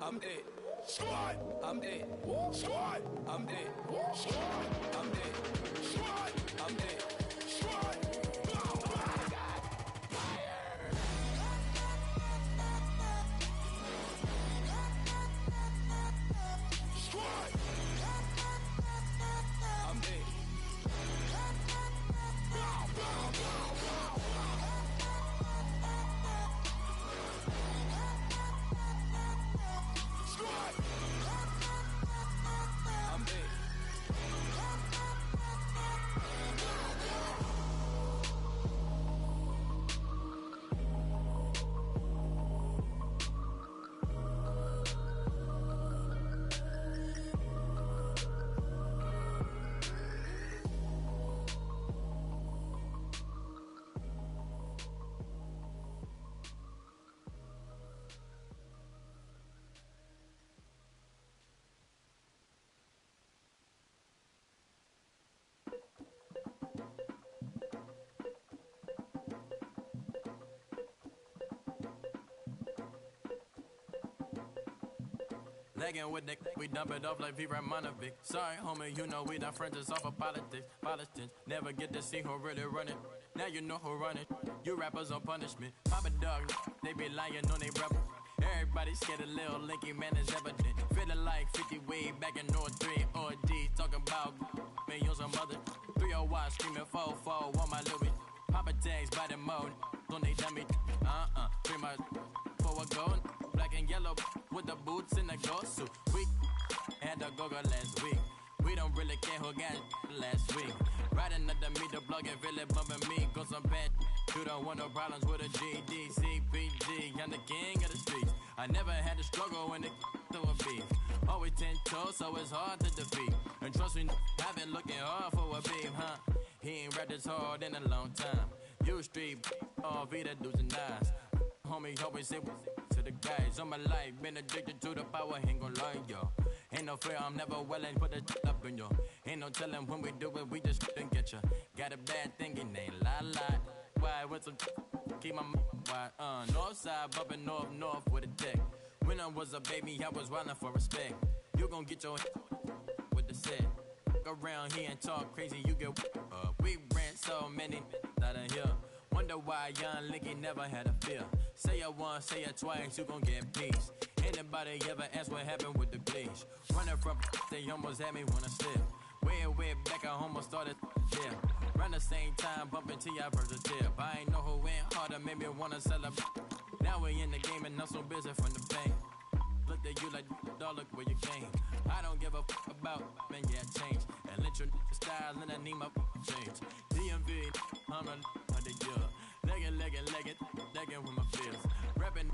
I'm it. Squad, I'm it. Squad, I'm it. Squad, I'm it. Squad, I'm it. Squad. Legging with Nick, we dump it off like V. Ramonovic. Sorry, homie, you know we not friends, it's off of politics. Politics, never get to see who really run it. Now you know who run it. You rappers on punishment. Papa dog, they be lying on they rebel. Everybody scared a little linky, man, is evident. Feeling like 50 way back in North 3 or D. Talking about me on some other 301 screaming 4-4 on my Louis. Papa tags by the mode, on they dummy. Pretty much for a gold. Black and yellow with the boots and the ghost suit. We had the go-go last week. We don't really care who got it last week. Riding under me, the blog and really bumping me. Go some bad. You don't want no problems with a GDCPG. I'm the king of the streets. I never had to struggle when it to a beef. Always 10 toes, so it's hard to defeat. And trust me, I've been looking hard for a beef, huh? He ain't rapped this hard in a long time. You street, all Vita dudes and eyes. Homie always say to the guys on my life, been addicted to the power, ain't gon' lie, yo. Ain't no fear, I'm never willing, put the up in yo. Ain't no telling when we do it, we just didn't get ya. Got a bad thing, it ain't lie. Why, with some keep my wide, north side, bumping north with a dick. When I was a baby, I was wildin' for respect. You gon' get your with the set. Around here and talk crazy, you get we ran so many out of here. Wonder why young Linky never had a fear. Say it once, say it twice, you gon' get peace. Anybody ever ask what happened with the bleach? Running from they almost had me wanna slip. Way back, I almost started yeah. Around the same time, bumping T.I. versus tip. I ain't know who went harder, made me wanna celebrate. Now we in the game and I'm so busy from the pain. Look at you like, dog, look where you came. I don't give a about, man, yeah, change. And let your style and I need my change. DMV, I'm a year. Legging with my feels. Rapping,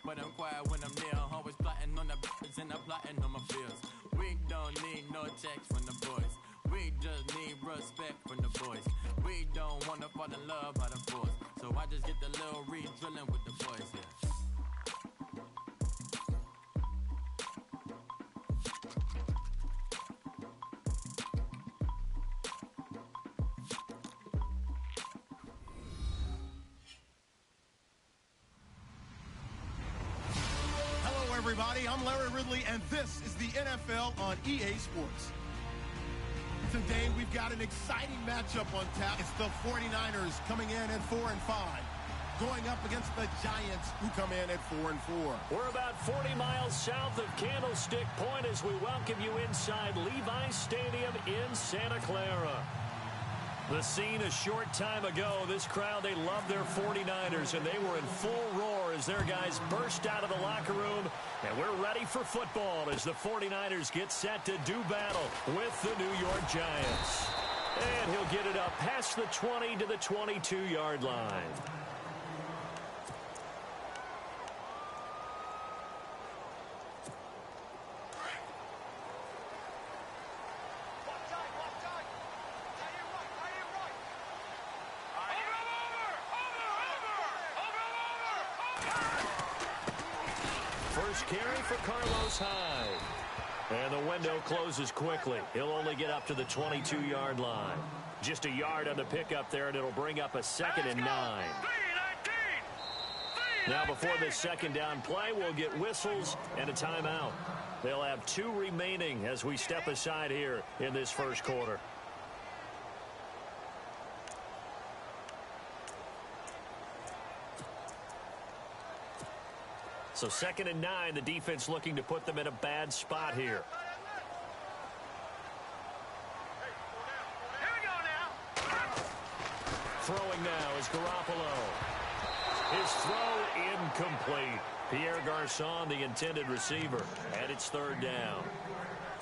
but I'm quiet when I'm near. Always plotting on the b****s and I'm plotting on my feels. We don't need no checks from the boys. We just need respect from the boys. We don't wanna fall in love by the force. So I just get the little re-drilling with the boys, yeah. Everybody, I'm Larry Ridley, and this is the NFL on EA Sports. Today, we've got an exciting matchup on tap. It's the 49ers coming in at 4-5, going up against the Giants, who come in at 4-4. We're about 40 miles south of Candlestick Point as we welcome you inside Levi's Stadium in Santa Clara. The scene a short time ago, this crowd, they love their 49ers, and they were in full roar as their guys burst out of the locker room. And we're ready for football as the 49ers get set to do battle with the New York Giants. And he'll get it up past the 20 to the 22-yard line. First carry for Carlos Hyde. And the window closes quickly. He'll only get up to the 22-yard line. Just a yard on the pickup there, and it'll bring up a 2nd and 9. Now before this second down play, we'll get whistles and a timeout. They'll have 2 remaining as we step aside here in this first quarter. So 2nd and 9, the defense looking to put them in a bad spot here. Throwing now is Garoppolo. His throw incomplete. Pierre Garçon, the intended receiver, and it's 3rd down.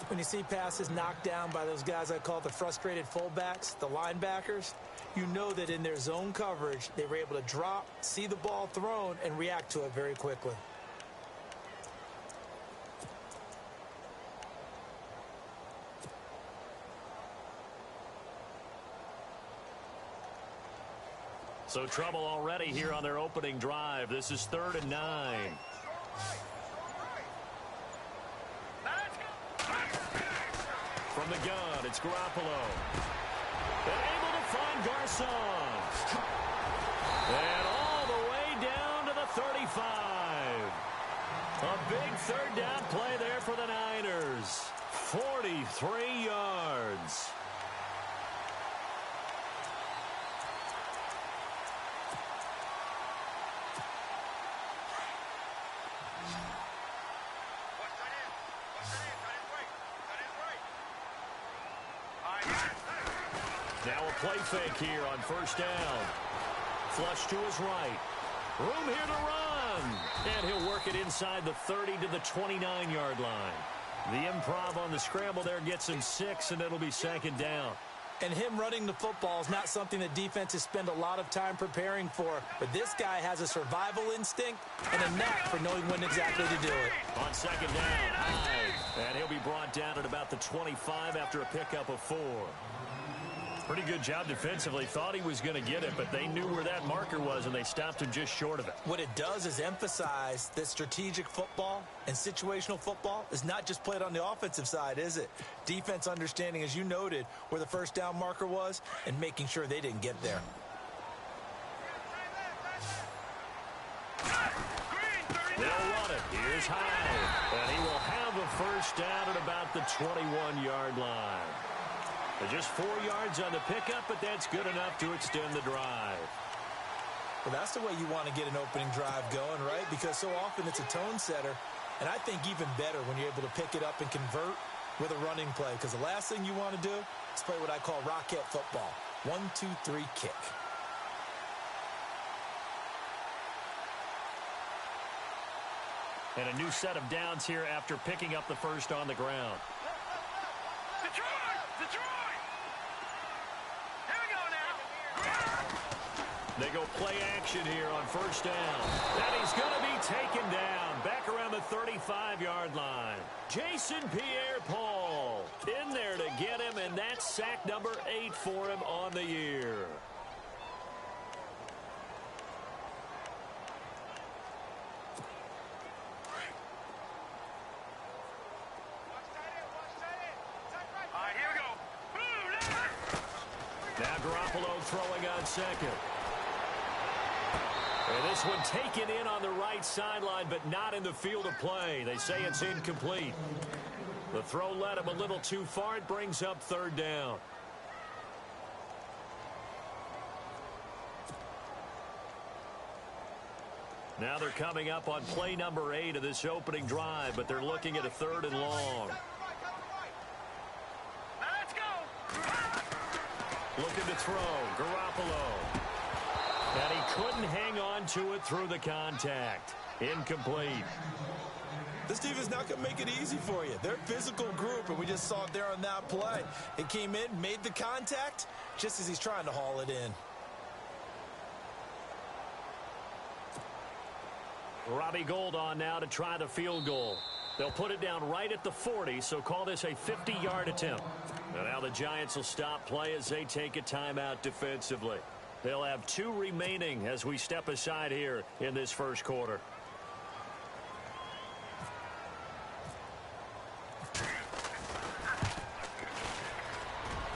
When you see passes knocked down by those guys I call the frustrated fullbacks, the linebackers, you know that in their zone coverage, they were able to drop, see the ball thrown, and react to it very quickly. So trouble already here on their opening drive. This is 3rd and 9. From the gun, it's Garoppolo. They're able to find Garçon. And all the way down to the 35. A big 3rd down play there for the Niners. 43 yards. Now a play fake here on 1st down. Flush to his right. Room here to run. And he'll work it inside the 30 to the 29-yard line. The improv on the scramble there gets him 6, and it'll be 2nd down. And him running the football is not something that defenses spend a lot of time preparing for. But this guy has a survival instinct and a knack for knowing when exactly to do it. On 2nd down, Hyde. And he'll be brought down at about the 25 after a pickup of 4. Pretty good job defensively. Thought he was going to get it, but they knew where that marker was, and they stopped him just short of it. What it does is emphasize that strategic football and situational football is not just played on the offensive side, is it? Defense understanding, as you noted, where the 1st down marker was and making sure they didn't get there. They'll run it. Here's Hyde. And he will have a 1st down at about the 21-yard line. Just 4 yards on the pickup, but that's good enough to extend the drive. Well, that's the way you want to get an opening drive going, right? Because so often it's a tone setter. And I think even better when you're able to pick it up and convert with a running play. Because the last thing you want to do is play what I call rocket football. 1, 2, 3, kick. And a new set of downs here after picking up the 1st on the ground. They go play action here on 1st down. And he's going to be taken down back around the 35-yard line. Jason Pierre-Paul in there to get him, and that's sack number 8 for him on the year. All right, here we go. Now Garoppolo throwing on 2nd. And this one taken in on the right sideline, but not in the field of play. They say it's incomplete. The throw led him a little too far. It brings up 3rd down. Now they're coming up on play number 8 of this opening drive, but they're looking at a 3rd and long. Let's go. Looking to throw. Garoppolo. And he couldn't hang on to it through the contact. Incomplete. This team is not going to make it easy for you. They're a physical group, and we just saw it there on that play. It came in, made the contact, just as he's trying to haul it in. Robbie Gould on now to try the field goal. They'll put it down right at the 40, so call this a 50-yard attempt. And now the Giants will stop play as they take a timeout defensively. They'll have 2 remaining as we step aside here in this first quarter.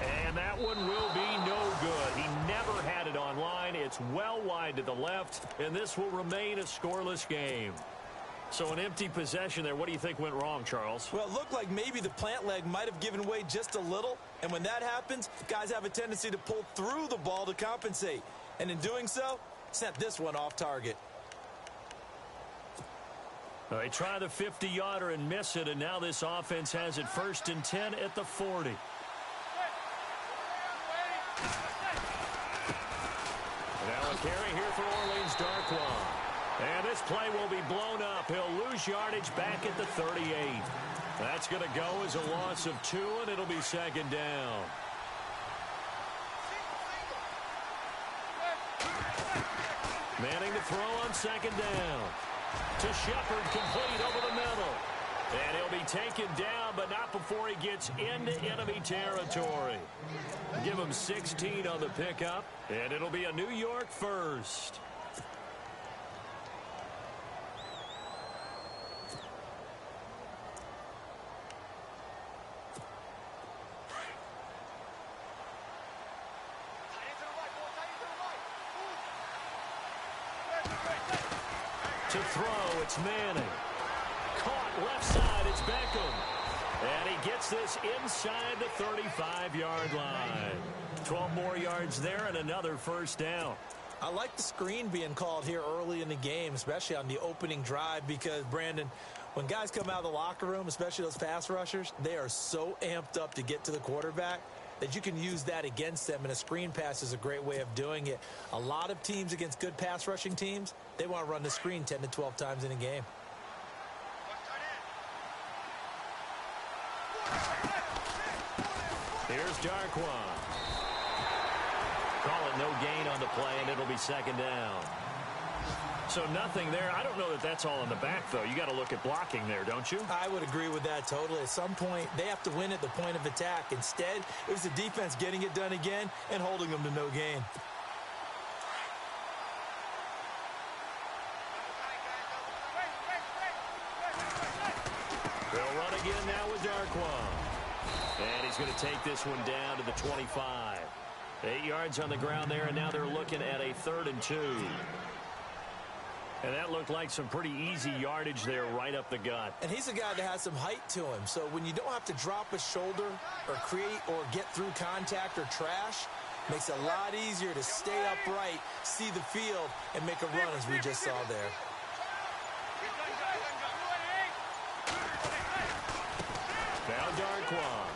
And that one will be no good. He never had it online. It's It's well wide to the left, and this will remain a scoreless game. So an empty possession there. What do you think went wrong, Charles? Well, it looked like maybe the plant leg might have given way just a little. And when that happens, guys have a tendency to pull through the ball to compensate. And in doing so, sent this one off target. They try the 50-yarder and miss it, and now this offense has it 1st and 10 at the 40. Now a carry here for Orleans Darkwan. And this play will be blown up. He'll lose yardage back at the 38. That's going to go as a loss of 2, and it'll be 2nd down. Manning to throw on 2nd down. To Shepard, complete over the middle. And he'll be taken down, but not before he gets into enemy territory. Give him 16 on the pickup, and it'll be a New York first. To throw, it's Manning. Caught left side, it's Beckham. And he gets this inside the 35-yard line. 12 more yards there and another 1st down. I like the screen being called here early in the game, especially on the opening drive, because, Brandon, when guys come out of the locker room, especially those pass rushers, they are so amped up to get to the quarterback that you can use that against them, and a screen pass is a great way of doing it. A lot of teams against good pass rushing teams, they want to run the screen 10 to 12 times in a game. Here's Darkwan. Call it no gain on the play, and it'll be 2nd down. So nothing there. I don't know that that's all in the back, though. You got to look at blocking there, don't you? I would agree with that totally. At some point, they have to win at the point of attack. Instead, it was the defense getting it done again and holding them to no gain. They'll run again now with Darkwan. And he's going to take this one down to the 25. 8 yards on the ground there, and now they're looking at a 3rd and 2. And that looked like some pretty easy yardage there right up the gut. And he's a guy that has some height to him. So when you don't have to drop a shoulder or create or get through contact or trash, makes it a lot easier to stay upright, see the field, and make a run as we just saw there. Now Darkwan.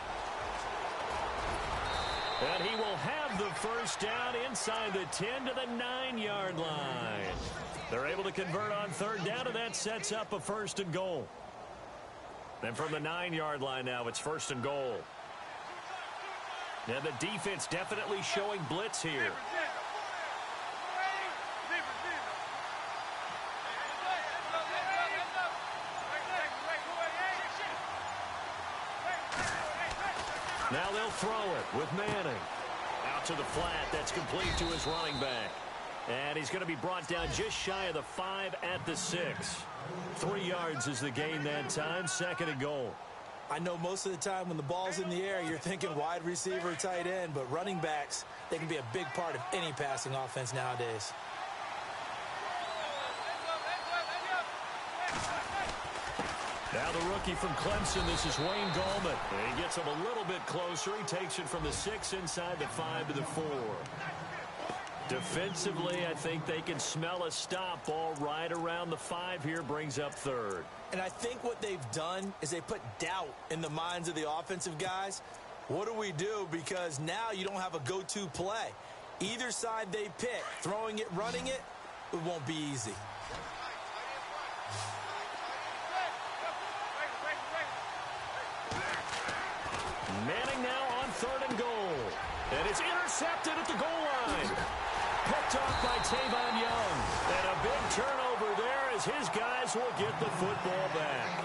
And he will have the 1st down inside the 10 to the 9-yard line. They're able to convert on 3rd down, and that sets up a 1st and goal. Then from the 9-yard line now, it's 1st and goal. And the defense definitely showing blitz here. Now they'll throw it with Manning. Out to the flat. That's complete to his running back. And he's going to be brought down just shy of the 5 at the 6. 3 yards is the gain that time. 2nd and goal. I know most of the time when the ball's in the air, you're thinking wide receiver, tight end, but running backs, they can be a big part of any passing offense nowadays. Now the rookie from Clemson, this is Wayne Gallman. And he gets him a little bit closer. He takes it from the 6 inside the 5 to the 4. Defensively, I think they can smell a stop ball right around the 5 here, brings up 3rd. And I think what they've done is they put doubt in the minds of the offensive guys. What do we do? Because now you don't have a go-to play. Either side they pick, throwing it, running it, it won't be easy. Manning now on 3rd and goal. And it's intercepted at the goal line. Picked off by Tavon Young. And a big turnover there as his guys will get the football back.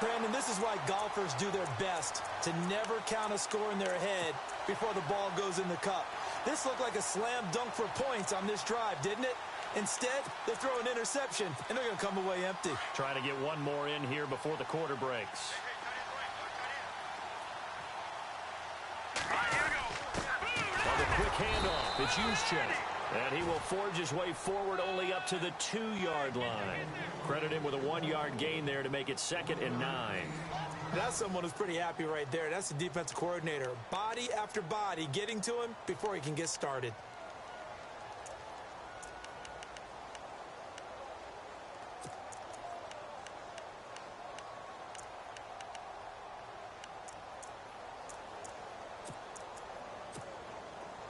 Brandon, this is why golfers do their best to never count a score in their head before the ball goes in the cup. This looked like a slam dunk for points on this drive, didn't it? Instead, they throw an interception, and they're going to come away empty. Trying to get one more in here before the quarter breaks. On the quick handoff, it's Juszczyk. And he will forge his way forward only up to the 2-yard line. Credit him with a 1-yard gain there to make it 2nd and 9. That's someone who's pretty happy right there. That's the defensive coordinator. Body after body getting to him before he can get started.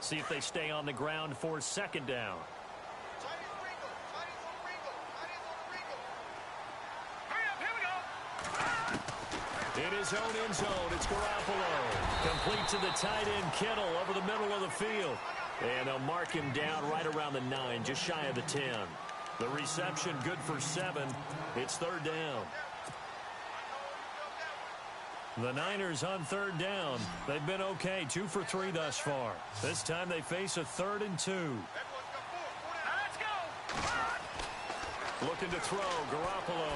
See if they stay on the ground for 2nd down. In his own end zone, it's Garoppolo. Complete to the tight end, Kittle, over the middle of the field. And they'll mark him down right around the 9, just shy of the 10. The reception good for 7. It's 3rd down. The Niners on 3rd down. They've been okay, 2 for 3 thus far. This time they face a 3rd and 2. Looking to throw, Garoppolo.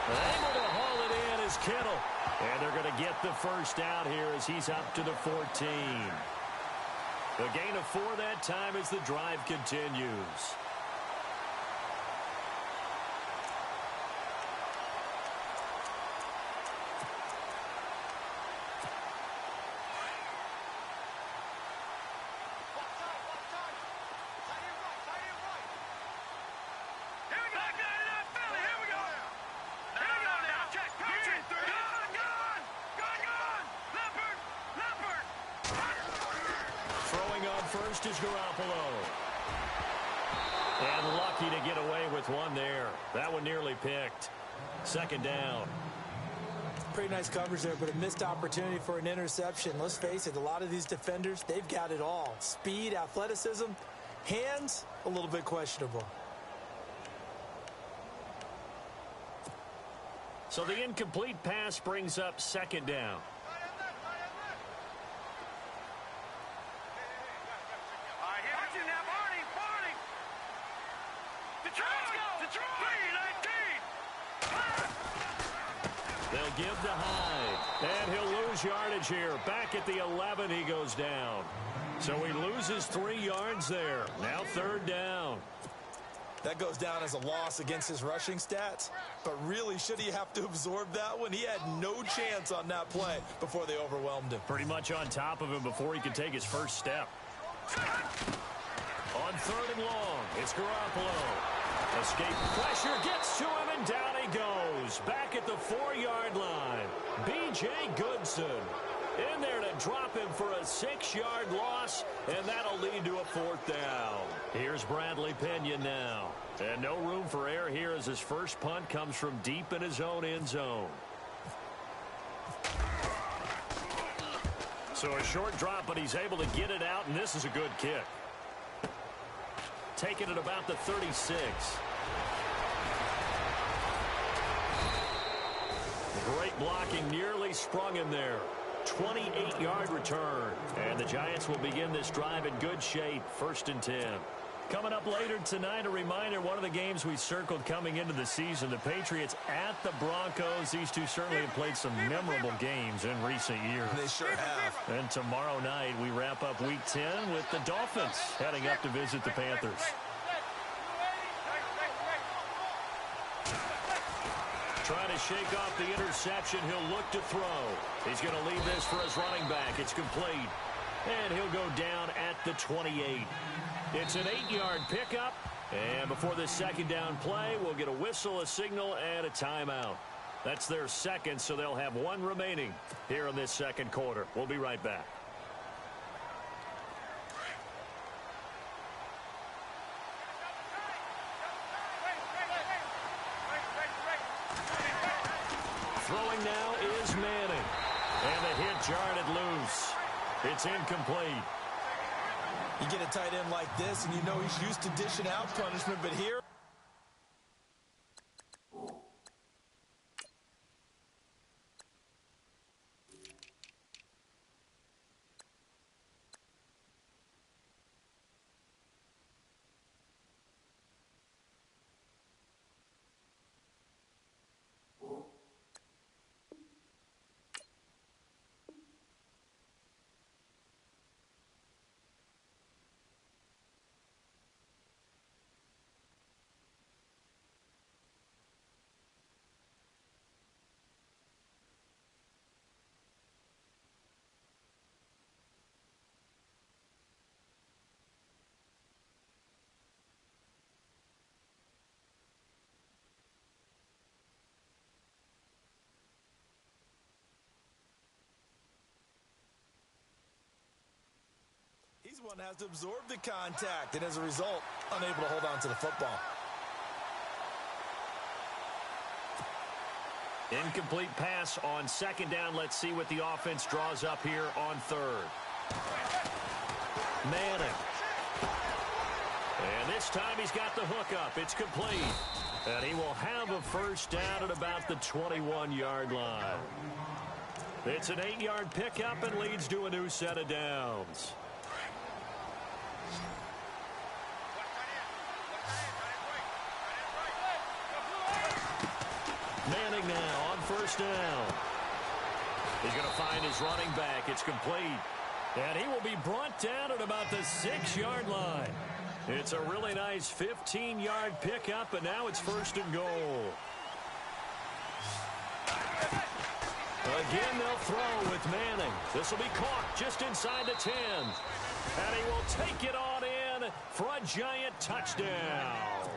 Able to haul it in is Kittle. And they're going to get the first out here as he's up to the 14. The gain of 4 that time as the drive continues. First is Garoppolo. And lucky to get away with one there. That one nearly picked. 2nd down. Pretty nice coverage there, but a missed opportunity for an interception. Let's face it, a lot of these defenders, they've got it all. Speed, athleticism, hands, a little bit questionable. So the incomplete pass brings up 2nd down. They'll give to Hyde, and he'll lose yardage here. Back at the 11, he goes down. So he loses 3 yards there. Now 3rd down. That goes down as a loss against his rushing stats. But really, should he have to absorb that one? He had no chance on that play before they overwhelmed him. Pretty much on top of him before he could take his first step. On 3rd and long, it's Garoppolo. Escape pressure gets to him, and down he goes. Back at the 4-yard line. B.J. Goodson in there to drop him for a 6-yard loss, and that'll lead to a 4th down. Here's Bradley Pinion now. And no room for error here as his first punt comes from deep in his own end zone. So a short drop, but he's able to get it out, and this is a good kick. Taking it about the 36. Great blocking, nearly sprung him there. 28-yard return. And the Giants will begin this drive in good shape. 1st and 10. Coming up later tonight, a reminder, one of the games we circled coming into the season, the Patriots at the Broncos. These two certainly have played some memorable games in recent years. They sure have. And tomorrow night, we wrap up Week 10 with the Dolphins heading up to visit the Panthers. Trying to shake off the interception. He'll look to throw. He's going to leave this for his running back. It's complete. And he'll go down at the 28. It's an 8-yard pickup. And before this 2nd down play, we'll get a whistle, a signal, and a timeout. That's their 2nd, so they'll have 1 remaining here in this 2nd quarter. We'll be right back. Throwing now is Manning. And the hit jarred it loose. It's incomplete. You get a tight end like this, and you know he's used to dishing out punishment, but here... one has to absorb the contact, and as a result, unable to hold on to the football. Incomplete pass on second down. Let's see what the offense draws up here on third. Manning. And this time he's got the hook up. It's complete. And he will have a first down at about the 21-yard line. It's an 8-yard pickup and leads to a new set of downs. Manning now on first down. He's going to find his running back. It's complete. And he will be brought down at about the 6-yard line. It's a really nice 15-yard pickup, and now it's first and goal. Again, they'll throw with Manning. This will be caught just inside the 10. And he will take it on in for a giant touchdown.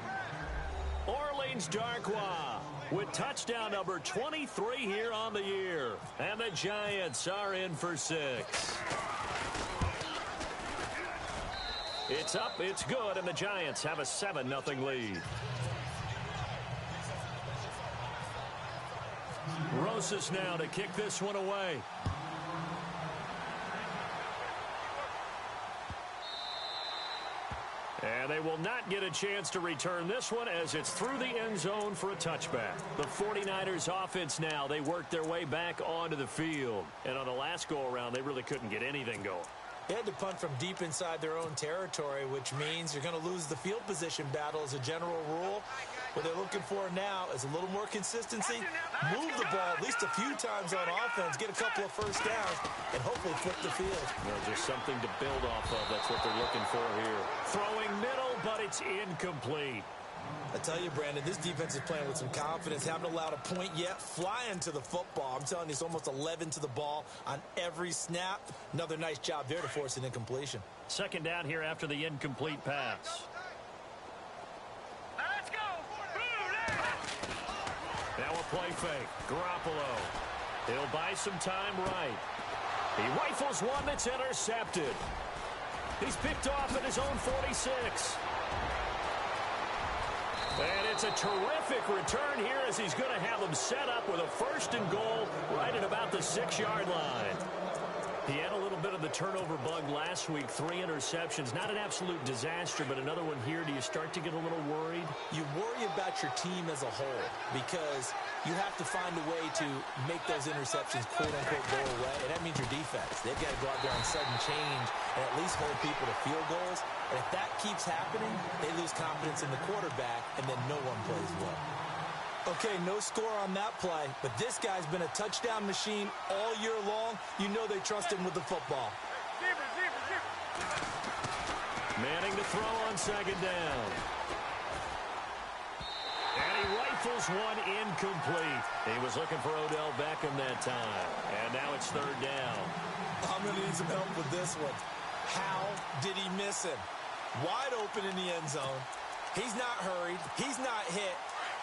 Orleans Darkwa with touchdown number 23 here on the year. And the Giants are in for 6. It's up, it's good, and the Giants have a 7-0 lead. Rosas now to kick this one away. And they will not get a chance to return this one as it's through the end zone for a touchback. The 49ers offense now, they worked their way back onto the field. And on the last go-around, they really couldn't get anything going. They had to punt from deep inside their own territory, which means you're going to lose the field position battle as a general rule. What they're looking for now is a little more consistency, move the ball at least a few times on offense, get a couple of first downs, and hopefully flip the field. Well, just something to build off of. That's what they're looking for here. Throwing middle, but it's incomplete. I tell you, Brandon, this defense is playing with some confidence. Haven't allowed a point yet. Flying to the football. I'm telling you, it's almost 11 to the ball on every snap. Another nice job there to force an incompletion. Second down here after the incomplete pass. Let's go. Now a play fake. Garoppolo. He'll buy some time right. He rifles one that's intercepted. He's picked off at his own 46. And it's a terrific return here as he's going to have them set up with a first and goal right at about the 6-yard line. He had a little bit of the turnover bug last week, 3 interceptions. Not an absolute disaster, but another one here. Do you start to get a little worried? You worry about your team as a whole because you have to find a way to make those interceptions, quote-unquote, go away, and that means your defense. They've got to go out there on sudden change and at least hold people to field goals. And if that keeps happening, they lose confidence in the quarterback, and then no one plays well. Okay, no score on that play, but this guy's been a touchdown machine all year long. You know they trust him with the football. Manning to throw on second down. And he rifles one incomplete. He was looking for Odell Beckham that time. And now it's third down. I'm going to need some help with this one. How did he miss him? Wide open in the end zone. He's not hurried. He's not hit.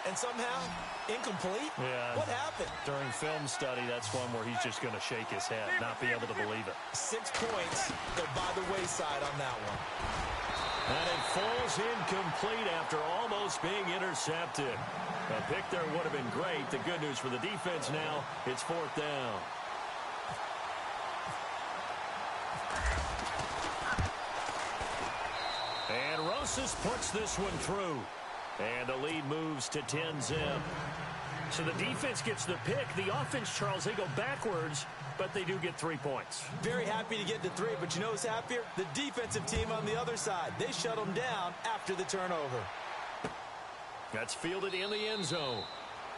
And somehow, incomplete? Yeah. What happened? During film study, that's one where he's just going to shake his head, not be able to believe it. 6 points. They're by the wayside on that one. And it falls incomplete after almost being intercepted. A pick there would have been great. The good news for the defense now, it's fourth down. And Rosas puts this one through. And the lead moves to 10-zip. So the defense gets the pick. The offense, Charles, they go backwards, but they do get 3 points. Very happy to get to 3, but you know who's happier? The defensive team on the other side. They shut them down after the turnover. That's fielded in the end zone.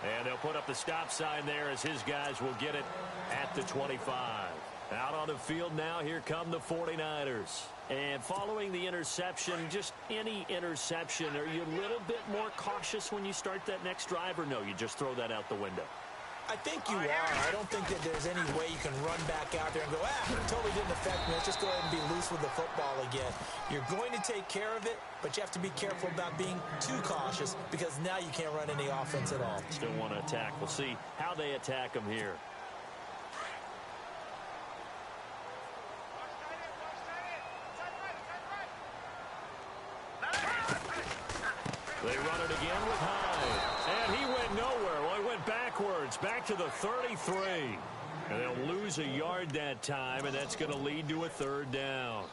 And they'll put up the stop sign there as his guys will get it at the 25. Out on the field now, here come the 49ers. And following the interception, just any interception, are you a little bit more cautious when you start that next drive, or no, you just throw that out the window? I think you are. I don't think that there's any way you can run back out there and go, it totally didn't affect me. Let's just go ahead and be loose with the football again. You're going to take care of it, but you have to be careful about being too cautious because now you can't run any offense at all. Still want to attack. We'll see how they attack them here. to the 33. And they'll lose a yard that time, and that's going to lead to a third down.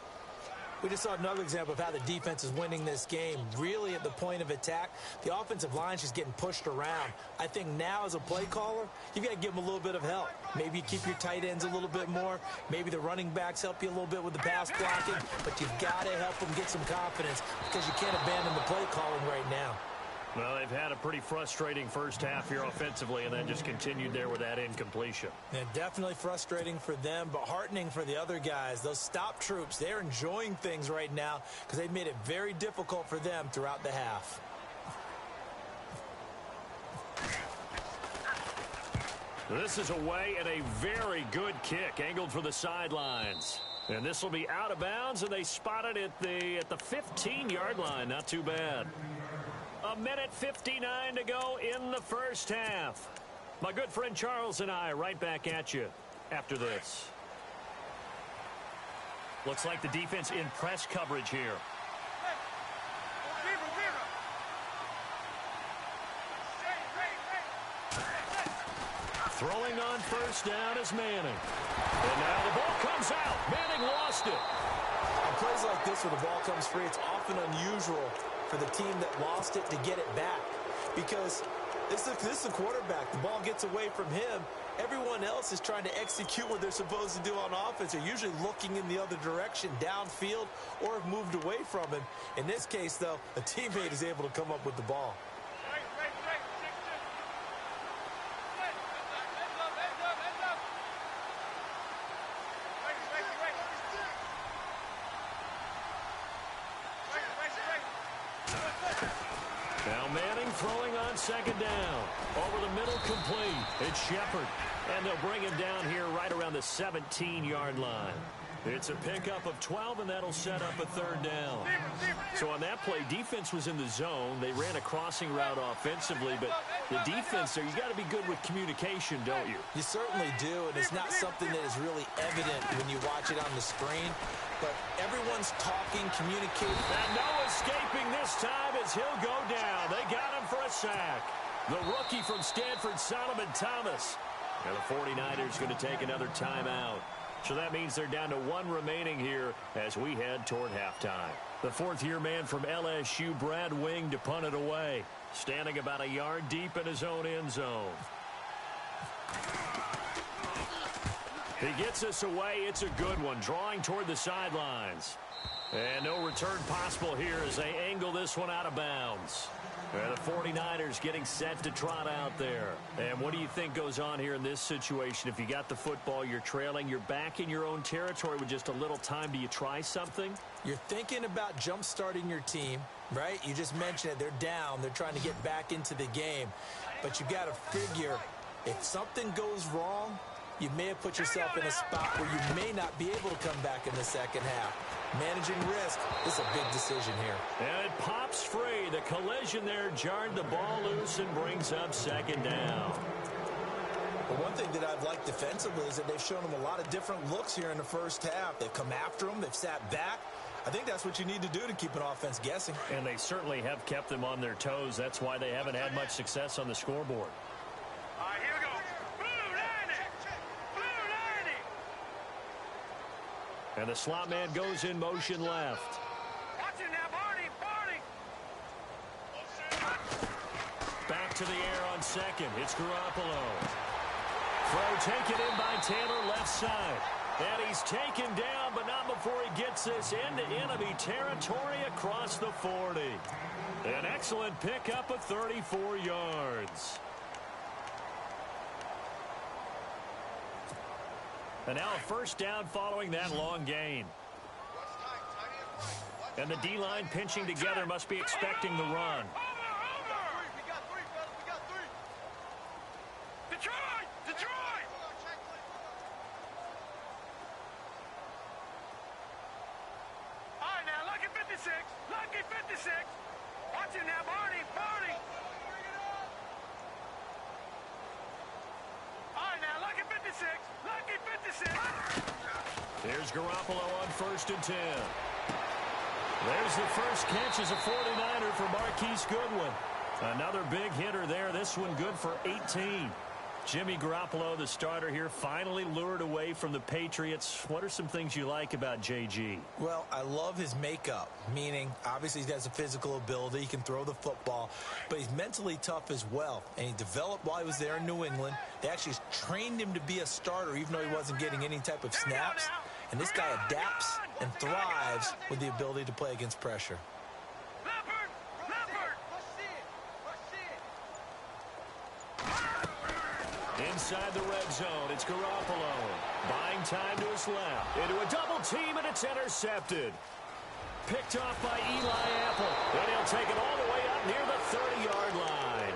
We just saw another example of how the defense is winning this game. Really at the point of attack, the offensive line is just getting pushed around. I think now as a play caller, you've got to give them a little bit of help. Maybe you keep your tight ends a little bit more. Maybe the running backs help you a little bit with the pass blocking. But you've got to help them get some confidence because you can't abandon the play calling right now. Well, they've had a pretty frustrating first half here offensively and then just continued there with that incompletion. And definitely frustrating for them, but heartening for the other guys. Those stop troops, they're enjoying things right now because they've made it very difficult for them throughout the half. This is away and a very good kick angled for the sidelines. And this will be out of bounds, and they spot it at the 15-yard line. Not too bad. A minute 59 to go in the first half. My good friend Charles and I right back at you after this. Looks like the defense in press coverage here. Throwing on first down is Manning. And now the ball comes out. Manning lost it. On plays like this where the ball comes free, it's often unusual for the team that lost it to get it back. Because this is the quarterback. The ball gets away from him. Everyone else is trying to execute what they're supposed to do on offense. They're usually looking in the other direction, downfield, or have moved away from him. In this case, though, a teammate is able to come up with the ball. Now Manning throwing on second down. Over the middle, complete. It's Shepard. And they'll bring him down here right around the 17-yard line. It's a pickup of 12, and that'll set up a third down. So on that play, defense was in the zone. They ran a crossing route offensively, but the defense there, you got to be good with communication, don't you? You certainly do, and it's not something that is really evident when you watch it on the screen. But everyone's talking, communicating. And no escaping this time as he'll go down. They got him for a sack. The rookie from Stanford, Solomon Thomas. And the 49ers going to take another timeout. So that means they're down to one remaining here as we head toward halftime. The fourth-year man from LSU, Brad Wing, to punt it away. Standing about a yard deep in his own end zone. He gets us away. It's a good one. Drawing toward the sidelines. And no return possible here as they angle this one out of bounds. And the 49ers getting set to trot out there. And what do you think goes on here in this situation? If you got the football, you're trailing, you're back in your own territory with just a little time. Do you try something? You're thinking about jump-starting your team, right? You just mentioned it. They're down. They're trying to get back into the game. But you got to figure if something goes wrong, you may have put yourself in a spot where you may not be able to come back in the second half. Managing risk is a big decision here. And it pops free. The collision there jarred the ball loose and brings up second down. But one thing that I've liked defensively is that they've shown them a lot of different looks here in the first half. They've come after them. They've sat back. I think that's what you need to do to keep an offense guessing. And they certainly have kept them on their toes. That's why they haven't had much success on the scoreboard. All right, here we go. And the slot man goes in motion left. Watch it now, Barney. Back to the air on second. It's Garoppolo. Throw taken in by Taylor left side. And he's taken down, but not before he gets this into enemy territory across the 40. An excellent pickup of 34 yards. And now a first down following that long gain. And the D-line pinching together must be expecting the run. Detroit! All right, now, lucky 56. Lucky 56. Watch it now, Barney. All right, now, lucky 56. Lucky 56. There's Garoppolo on 1st and 10. There's the first catch as a 49er for Marquise Goodwin. Another big hitter there. This one good for 18. Jimmy Garoppolo, the starter here, finally lured away from the Patriots. What are some things you like about JG? Well, I love his makeup, meaning obviously he has a physical ability. He can throw the football, but he's mentally tough as well. And he developed while he was there in New England. They actually trained him to be a starter even though he wasn't getting any type of snaps. And this guy adapts and thrives with the ability to play against pressure. Inside the red zone, it's Garoppolo. Buying time to his left. Into a double team, and it's intercepted. Picked off by Eli Apple. And he'll take it all the way up near the 30-yard line.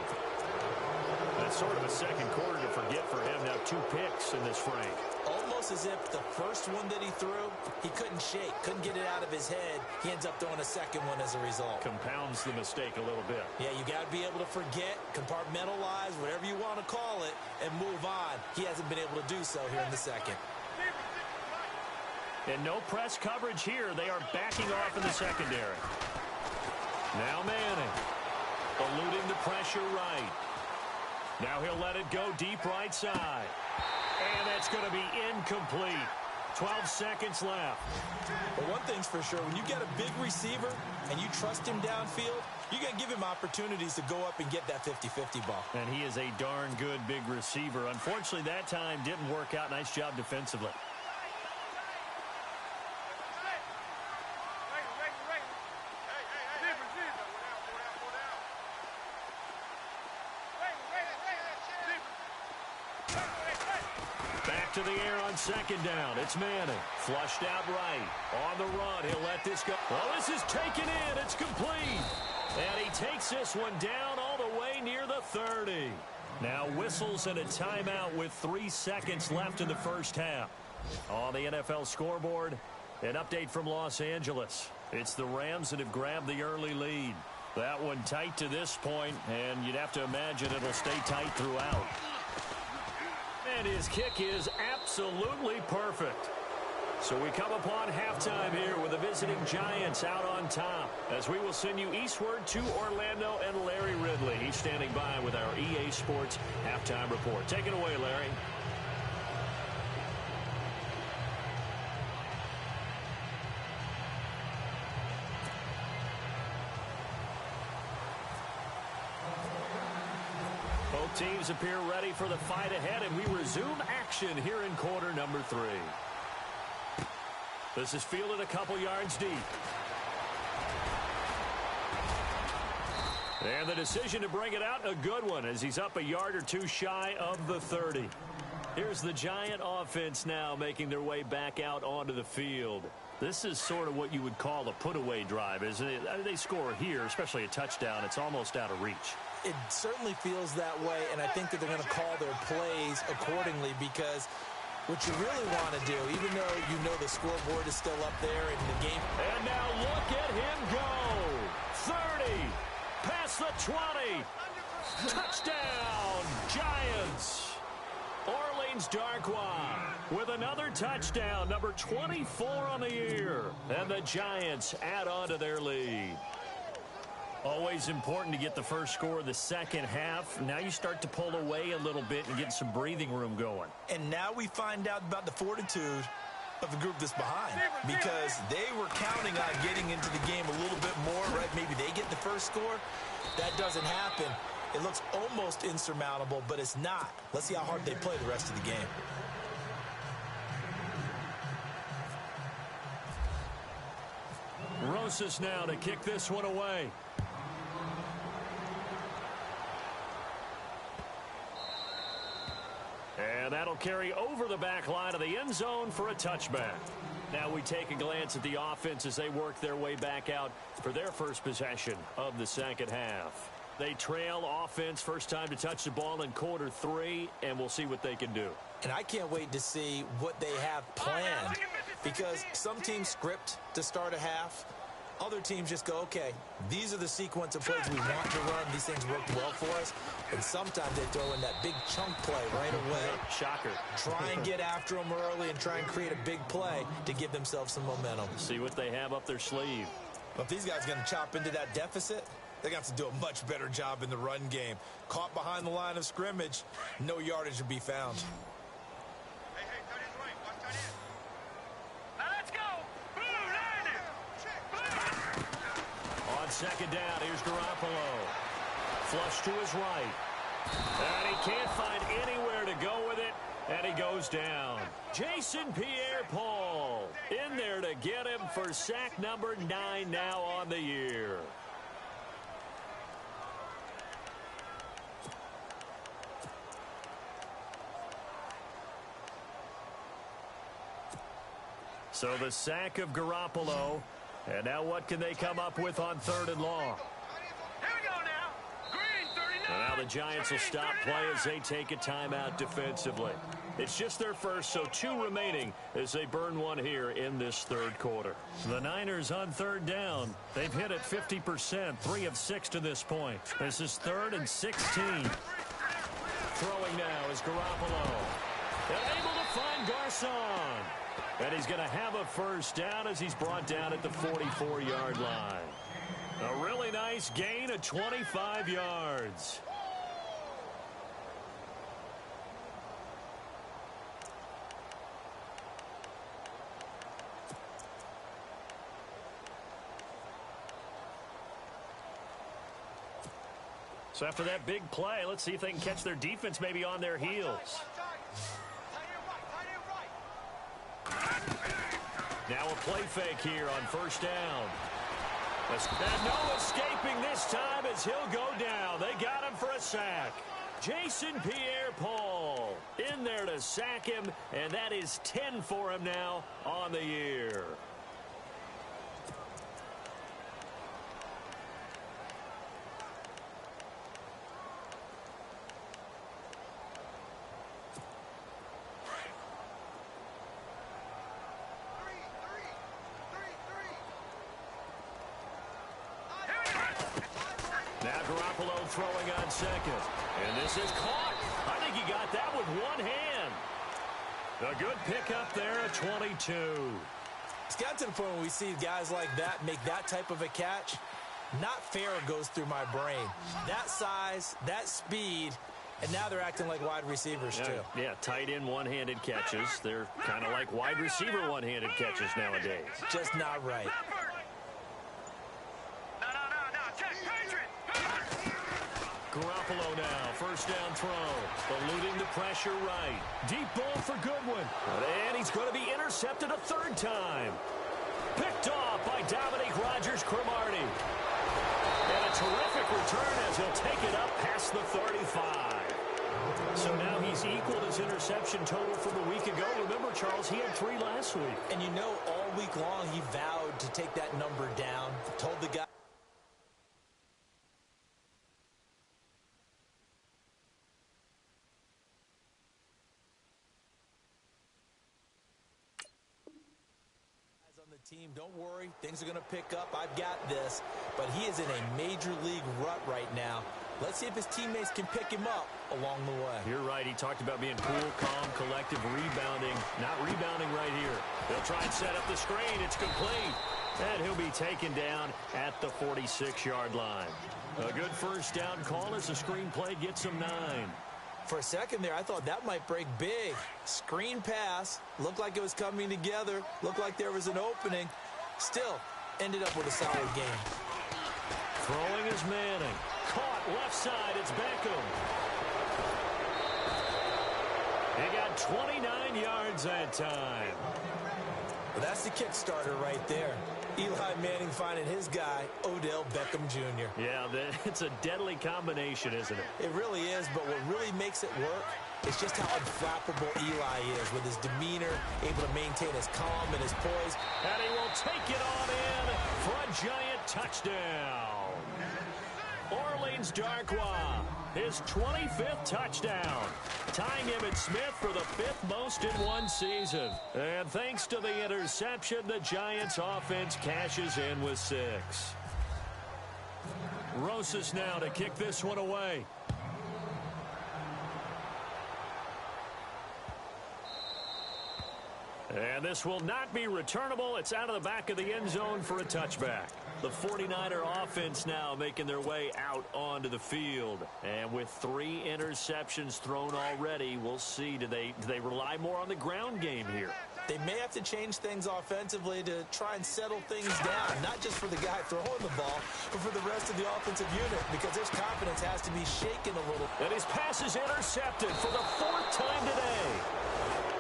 That's sort of a second quarter to forget for him. Now 2 picks in this frame. Almost as if the first one that he threw, he couldn't shake, couldn't get it out of his head. He ends up throwing a second one as a result. Compounds the mistake a little bit. Yeah, you got to be able to forget, compartmentalize, whatever you want to call it, and move on. He hasn't been able to do so here in the second. And no press coverage here. They are backing off in the secondary. Now Manning, eluding the pressure right. Now he'll let it go deep right side. And that's going to be incomplete. 12 seconds left. But one thing's for sure, when you get a big receiver and you trust him downfield, you're going to give him opportunities to go up and get that 50-50 ball. And he is a darn good big receiver. Unfortunately, that time didn't work out. Nice job defensively. To the air on second down. It's Manning. Flushed out right. On the run. He'll let this go. Oh, this is taken in. It's complete. And he takes this one down all the way near the 30. Now whistles and a timeout with 3 seconds left in the first half. On the NFL scoreboard, an update from Los Angeles. It's the Rams that have grabbed the early lead. That one tight to this point, and you'd have to imagine it'll stay tight throughout. And his kick is absolutely perfect. So we come upon halftime here with the visiting Giants out on top, as we will send you eastward to Orlando and Larry Ridley. He's standing by with our EA Sports halftime report. Take it away, Larry. Teams appear ready for the fight ahead, and we resume action here in quarter number 3. This is fielded a couple yards deep. And the decision to bring it out, a good one, as he's up a yard or 2 shy of the 30. Here's the Giant offense now making their way back out onto the field. This is sort of what you would call a put-away drive, isn't it? They score here, especially a touchdown. It's almost out of reach. It certainly feels that way, and I think that they're going to call their plays accordingly, because what you really want to do, even though you know the scoreboard is still up there in the game. And now look at him go. 30, past the 20. Touchdown, Giants. Orleans Darkwa with another touchdown, number 24 on the year. And the Giants add on to their lead. Always important to get the first score of the second half. Now you start to pull away a little bit and get some breathing room going. And now we find out about the fortitude of the group that's behind, because they were counting on getting into the game a little bit more, right? Maybe they get the first score. That doesn't happen. It looks almost insurmountable, but it's not. Let's see how hard they play the rest of the game. Rosas now to kick this one away. And that'll carry over the back line of the end zone for a touchback. Now we take a glance at the offense as they work their way back out for their first possession of the second half. They trail offense, first time to touch the ball in quarter 3, and we'll see what they can do. And I can't wait to see what they have planned, because some teams script to start a half. Other teams just go, okay, these are the sequence of plays we want to run. These things worked well for us. And sometimes they throw in that big chunk play right away. Shocker. Try and get after them early and try and create a big play to give themselves some momentum. See what they have up their sleeve. But if these guys are going to chop into that deficit, They got to do a much better job in the run game. Caught behind the line of scrimmage, no yardage to be found. Hey, tight end's right. Watch tight end. Now let's go. Boom, landed. On second down, here's Garoppolo. Flush to his right. And he can't find anywhere to go with it, and he goes down. Jason Pierre-Paul in there to get him for sack number 9 now on the year. So the sack of Garoppolo. And now what can they come up with on 3rd and long? Here we go now. Green, 39. And now the Giants will stop play as they take a timeout defensively. It's just their first, so 2 remaining as they burn one here in this 3rd quarter. The Niners on 3rd down. They've hit it 50%, 3 of 6 to this point. This is 3rd and 16. Throwing now is Garoppolo. And able to find Garcon. And he's going to have a first down as he's brought down at the 44-yard line. A really nice gain of 25 yards. So after that big play, let's see if they can catch their defense maybe on their heels. Now a play fake here on 1st down. And no escaping this time as he'll go down. They got him for a sack. Jason Pierre-Paul in there to sack him, and that is 10 for him now on the year. Now Garoppolo throwing on second. And this is caught. I think he got that with one hand. A good pickup there at 22. It's got to the point where we see guys like that make that type of a catch. Not fair goes through my brain. That size, that speed, and now they're acting like wide receivers too. Yeah, tight end one-handed catches. They're kind of like wide receiver one-handed catches nowadays. Just not right. Garoppolo now, 1st down throw, eluding the pressure right. Deep ball for Goodwin. And he's going to be intercepted a 3rd time. Picked off by Dominique Rodgers-Cromartie. And a terrific return as he'll take it up past the 35. So now he's equaled his interception total from a week ago. Remember, Charles, he had 3 last week. And you know, all week long he vowed to take that number down, told the guy. Team, don't worry, things are going to pick up. I've got this, but he is in a major league rut right now. Let's see if his teammates can pick him up along the way. You're right. He talked about being cool, calm, collective, rebounding. Not rebounding right here. They'll try and set up the screen. It's complete. And he'll be taken down at the 46-yard line. A good 1st down call as the screen play gets him 9. For a second there, I thought that might break big. Screen pass. Looked like it was coming together. Looked like there was an opening. Still, ended up with a solid game. Throwing is Manning. Caught left side. It's Beckham. He got 29 yards that time. Well, that's the kick starter right there. Eli Manning finding his guy, Odell Beckham Jr. Yeah, it's a deadly combination, isn't it? It really is, but what really makes it work is just how unflappable Eli is with his demeanor, able to maintain his calm and his poise. And he will take it on in for a giant touchdown. Orleans Darkwa, his 25th touchdown. Tying Emmitt Smith for the 5th most in one season. And thanks to the interception, the Giants offense cashes in with 6. Rosas now to kick this one away. And this will not be returnable. It's out of the back of the end zone for a touchback. The 49er offense now making their way out onto the field. And with 3 interceptions thrown already, we'll see. Do they rely more on the ground game here? They may have to change things offensively to try and settle things down, not just for the guy throwing the ball, but for the rest of the offensive unit, because his confidence has to be shaken a little. And his pass is intercepted for the 4th time today.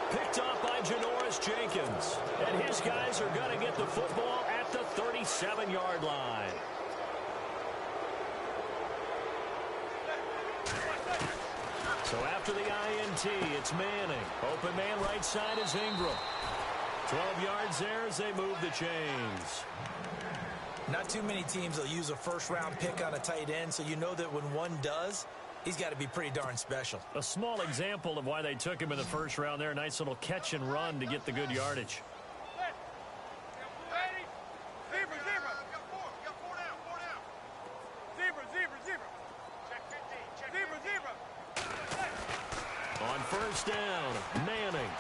Picked off by Janoris Jenkins. And his guys are going to get the football at the 37-yard line. So after the INT, it's Manning. Open man right side is Ingram. 12 yards there as they move the chains. Not too many teams will use a first-round pick on a tight end, so you know that when one does, he's got to be pretty darn special. A small example of why they took him in the first round there. Nice little catch and run to get the good yardage. On first down, Manning.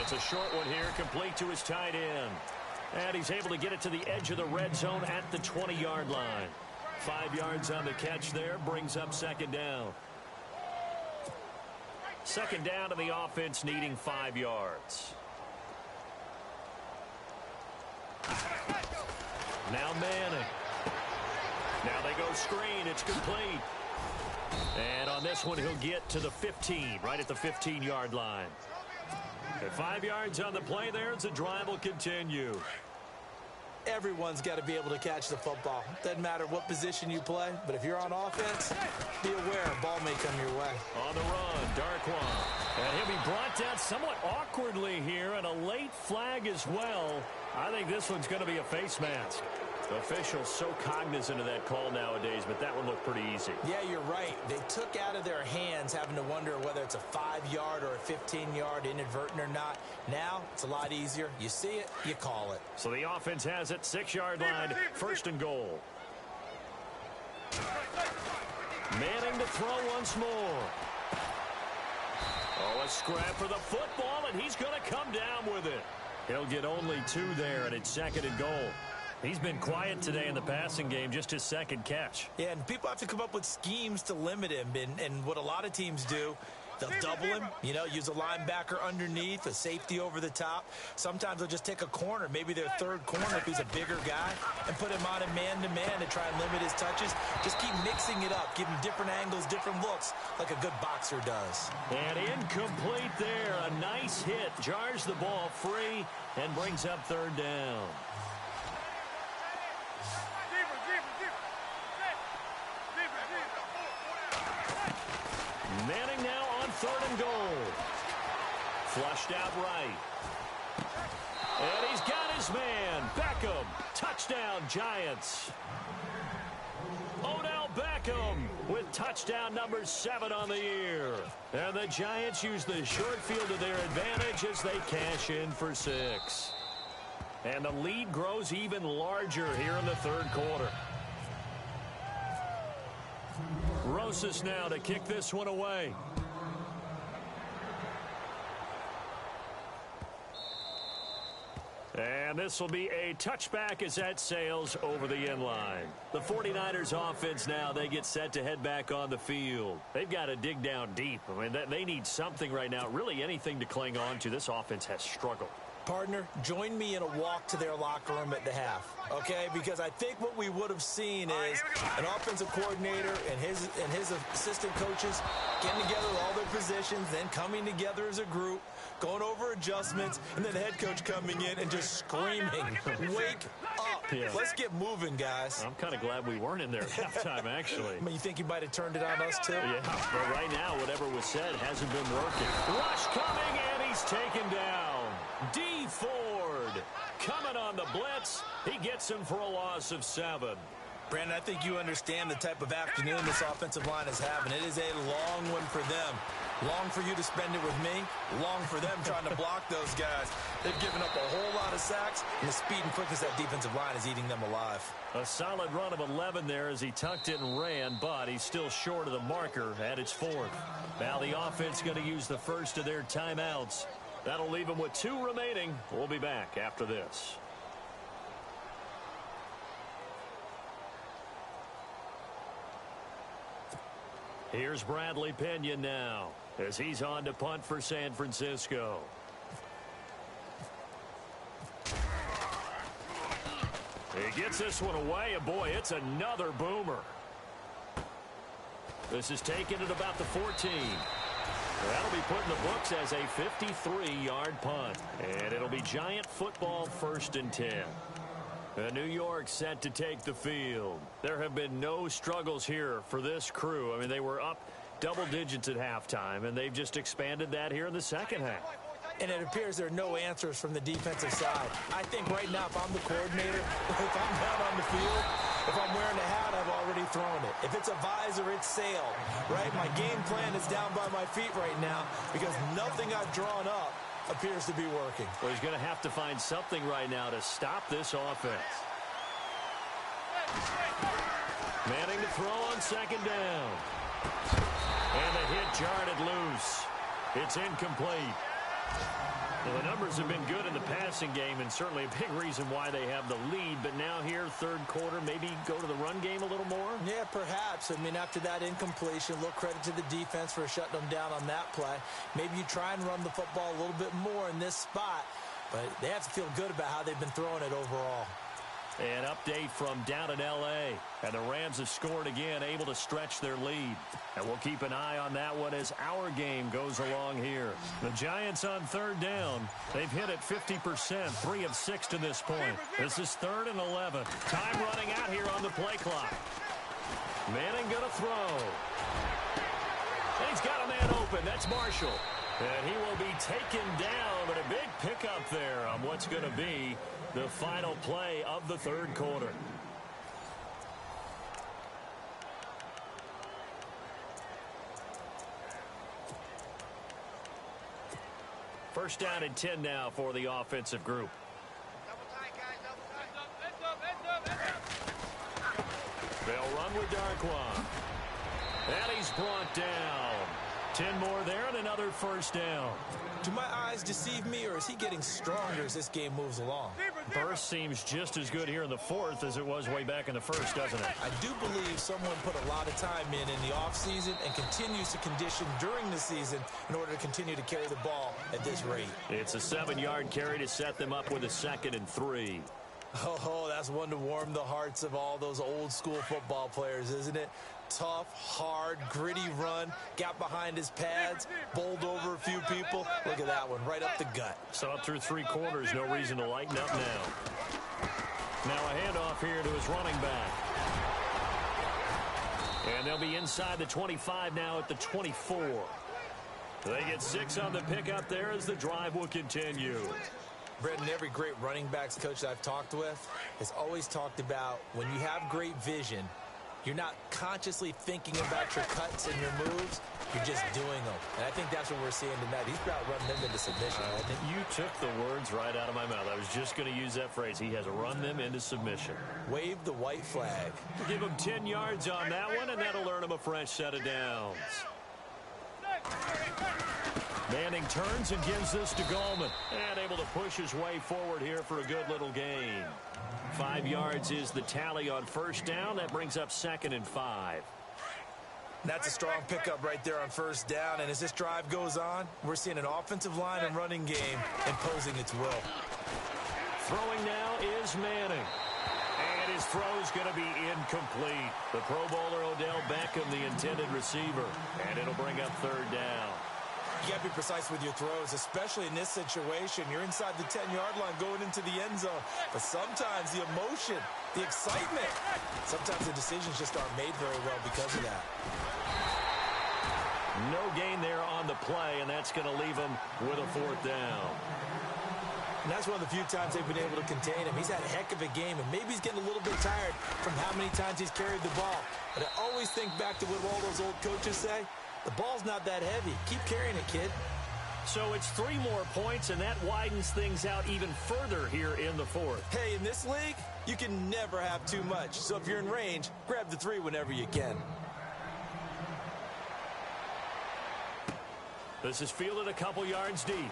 It's a short one here, complete to his tight end. And he's able to get it to the edge of the red zone at the 20-yard line. 5 yards on the catch there, brings up second down. Second down to the offense, needing 5 yards. Now Manning. Now they go screen, it's complete. And on this one, he'll get to the 15, right at the 15-yard line. At 5 yards on the play there, the drive will continue. Everyone's got to be able to catch the football. Doesn't matter what position you play, but if you're on offense, be aware a ball may come your way. On the run, Darkwan. And he'll be brought down somewhat awkwardly here, and a late flag as well. I think this one's going to be a face mask. Officials so cognizant of that call nowadays, but that one looked pretty easy. Yeah, you're right. They took out of their hands having to wonder whether it's a 5-yard or a 15-yard inadvertent or not. Now, it's a lot easier. You see it, you call it. So the offense has it, 6-yard line, first and goal. Manning to throw once more. Oh, a scrap for the football, and he's going to come down with it. He'll get only 2 there, and it's second and goal. He's been quiet today in the passing game, just his second catch. Yeah, and people have to come up with schemes to limit him. And what a lot of teams do, they'll double him, you know, use a linebacker underneath, a safety over the top. Sometimes they'll just take a corner, maybe their third corner if he's a bigger guy, and put him on a man-to-man to try and limit his touches. Just keep mixing it up, give him different angles, different looks, like a good boxer does. And incomplete there. A nice hit. Jars the ball free and brings up third down. Manning now on third and goal. Flushed out right. And he's got his man. Beckham. Touchdown, Giants. Odell Beckham with touchdown number 7 on the year. And the Giants use the short field to their advantage as they cash in for 6. And the lead grows even larger here in the third quarter. Rosas now to kick this one away. And this will be a touchback as that sails over the end line. The 49ers offense now, they get set to head back on the field. They've got to dig down deep. I mean, they need something right now, really anything to cling on to. This offense has struggled. Partner, join me in a walk to their locker room at the half, okay? Because I think what we would have seen is an offensive coordinator and his assistant coaches getting together all their positions, then coming together as a group, going over adjustments, and then the head coach coming in and just screaming, wake up. Yeah. Let's get moving, guys. I'm kind of glad we weren't in there at halftime, actually. I mean, you think he might have turned it on us, too? Yeah, but right now, whatever was said hasn't been working. Rush coming, and he's taken down. D. Ford coming on the blitz. He gets him for a loss of 7. Brandon, I think you understand the type of afternoon this offensive line is having. It is a long one for them. Long for you to spend it with me. Long for them trying to block those guys. They've given up a whole lot of sacks, and the speed and quickness of that defensive line is eating them alive. A solid run of 11 there as he tucked it and ran, but he's still short of the marker at its 4th. Now the offense going to use the first of their timeouts. That'll leave them with 2 remaining. We'll be back after this. Here's Bradley Pena now as he's on to punt for San Francisco. He gets this one away, and boy, it's another boomer. This is taken at about the 14. That'll be put in the books as a 53-yard punt. And it'll be Giant football 1st and 10. New York set to take the field. There have been no struggles here for this crew. I mean, they were up double digits at halftime, and they've just expanded that here in the second half. And it appears there are no answers from the defensive side. I think right now, if I'm the coordinator, if I'm down on the field, if I'm wearing a hat, I've already thrown it. If it's a visor, it's sailed, right? My game plan is down by my feet right now because nothing I've drawn up appears to be working. Well, he's going to have to find something right now to stop this offense. Manning to throw on 2nd down. And the hit jarred it loose. It's incomplete. Well, the numbers have been good in the passing game, and certainly a big reason why they have the lead. But now here, 3rd quarter, maybe go to the run game a little more? Yeah, perhaps. I mean, after that incompletion, a little credit to the defense for shutting them down on that play. Maybe you try and run the football a little bit more in this spot, but they have to feel good about how they've been throwing it overall. An update from down in L.A. And the Rams have scored again, able to stretch their lead. And we'll keep an eye on that one as our game goes along here. The Giants on 3rd down. They've hit it 50%, 3 of 6 to this point. This is 3rd and 11. Time running out here on the play clock. Manning going to throw. And he's got a man open. That's Marshall. And he will be taken down, but a big pickup there on what's going to be the final play of the 3rd quarter. First down and 10 now for the offensive group. They'll run with Darquan. And he's brought down. 10 more there and another 1st down. Do my eyes deceive me, or is he getting stronger as this game moves along? Burst seems just as good here in the 4th as it was way back in the 1st, doesn't it? I do believe someone put a lot of time in the offseason and continues to condition during the season in order to continue to carry the ball at this rate. It's a 7-yard carry to set them up with a 2nd and 3. Oh, that's one to warm the hearts of all those old school football players, isn't it? Tough, hard, gritty run, got behind his pads, bowled over a few people. Look at that one, right up the gut. So up through 3 quarters, no reason to lighten up now. Now a handoff here to his running back. And they'll be inside the 25 now at the 24. They get 6 on the pickup there as the drive will continue. Brendan, every great running backs coach that I've talked with has always talked about when you have great vision, you're not consciously thinking about your cuts and your moves. You're just doing them. And I think that's what we're seeing tonight. He's about running them into submission. You took the words right out of my mouth. I was just going to use that phrase. He has run them into submission. Wave the white flag. Give him 10 yards on that one, and that'll earn him a fresh set of downs. Manning turns and gives this to Gallman. And able to push his way forward here for a good little gain. 5 yards is the tally on 1st down. That brings up 2nd and 5. That's a strong pickup right there on 1st down. And as this drive goes on, we're seeing an offensive line and running game imposing its will. Throwing now is Manning. And his throw's going to be incomplete. The Pro Bowler Odell Beckham, the intended receiver. And it'll bring up 3rd down. You got to be precise with your throws, especially in this situation. You're inside the 10-yard line going into the end zone. But sometimes the emotion, the excitement, sometimes the decisions just aren't made very well because of that. No gain there on the play, and that's going to leave him with a 4th down. And that's one of the few times they've been able to contain him. He's had a heck of a game, and maybe he's getting a little bit tired from how many times he's carried the ball. But I always think back to what all those old coaches say. The ball's not that heavy. Keep carrying it, kid. So it's 3 more points, and that widens things out even further here in the 4th. Hey, in this league, you can never have too much. So if you're in range, grab the 3 whenever you can. This is fielded a couple yards deep.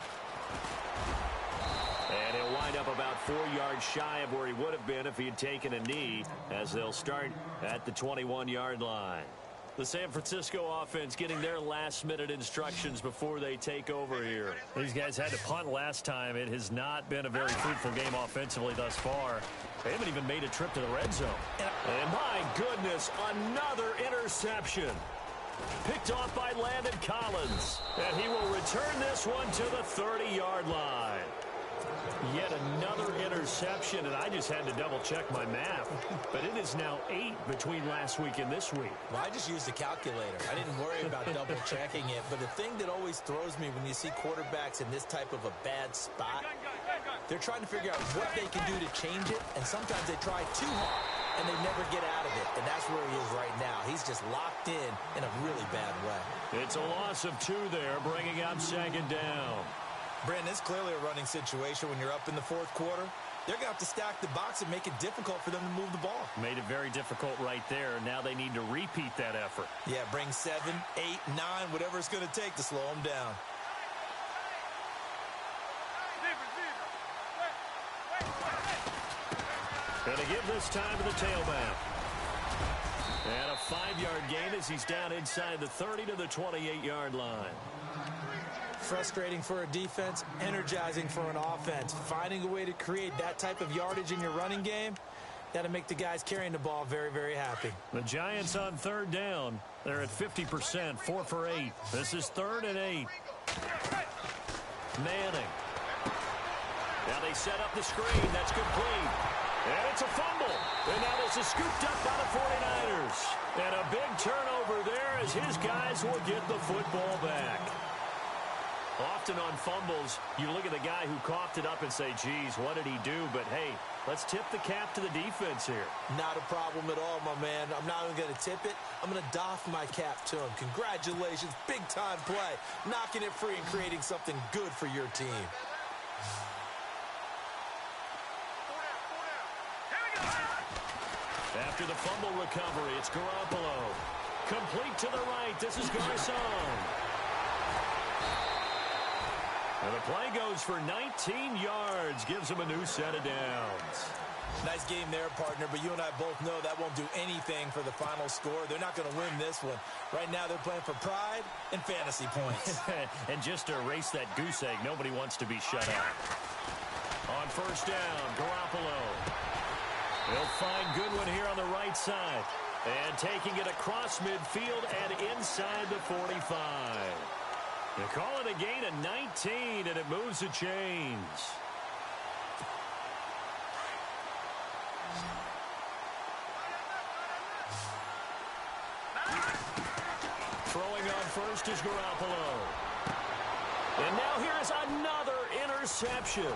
up about 4 yards shy of where he would have been if he had taken a knee, as they'll start at the 21-yard line. The San Francisco offense getting their last-minute instructions before they take over here. These guys had to punt last time. It has not been a very fruitful game offensively thus far. They haven't even made a trip to the red zone. And my goodness, another interception. Picked off by Landon Collins. And he will return this one to the 30-yard line. Yet another interception, and I just had to double-check my math. But it is now 8 between last week and this week. Well, I just used a calculator. I didn't worry about double-checking it. But the thing that always throws me when you see quarterbacks in this type of a bad spot, they're trying to figure out what they can do to change it, and sometimes they try too hard, and they never get out of it. And that's where he is right now. He's just locked in a really bad way. It's a loss of 2 there, bringing up second down. Brandon, it's clearly a running situation when you're up in the fourth quarter. They're going to have to stack the box and make it difficult for them to move the ball. Made it very difficult right there. Now they need to repeat that effort. Yeah, bring 7, 8, 9, whatever it's going to take to slow them down. Going to give this time to the tailback. And a 5-yard gain as he's down inside the 30 to the 28-yard line. Frustrating for a defense, energizing for an offense. Finding a way to create that type of yardage in your running game, that'll make the guys carrying the ball very, very happy. The Giants on third down. They're at 50%, 4 for 8. This is 3rd and 8. Manning. Now they set up the screen. That's complete. And it's a fumble. And now this is scooped up by the 49ers. And a big turnover there as his guys will get the football back. Often on fumbles, you look at the guy who coughed it up and say, geez, what did he do? But, hey, let's tip the cap to the defense here. Not a problem at all, my man. I'm not even going to tip it. I'm going to doff my cap to him. Congratulations. Big-time play. Knocking it free and creating something good for your team. After the fumble recovery, it's Garoppolo. Complete to the right. This is Garcon. And the play goes for 19 yards. Gives him a new set of downs. Nice game there, partner, but you and I both know that won't do anything for the final score. They're not going to win this one. Right now, they're playing for pride and fantasy points. And just to erase that goose egg, nobody wants to be shut out. On first down, Garoppolo. He'll find Goodwin here on the right side. And taking it across midfield and inside the 45. They call it a gain of 19, and it moves the chains. Throwing on first is Garoppolo. And now here's another interception.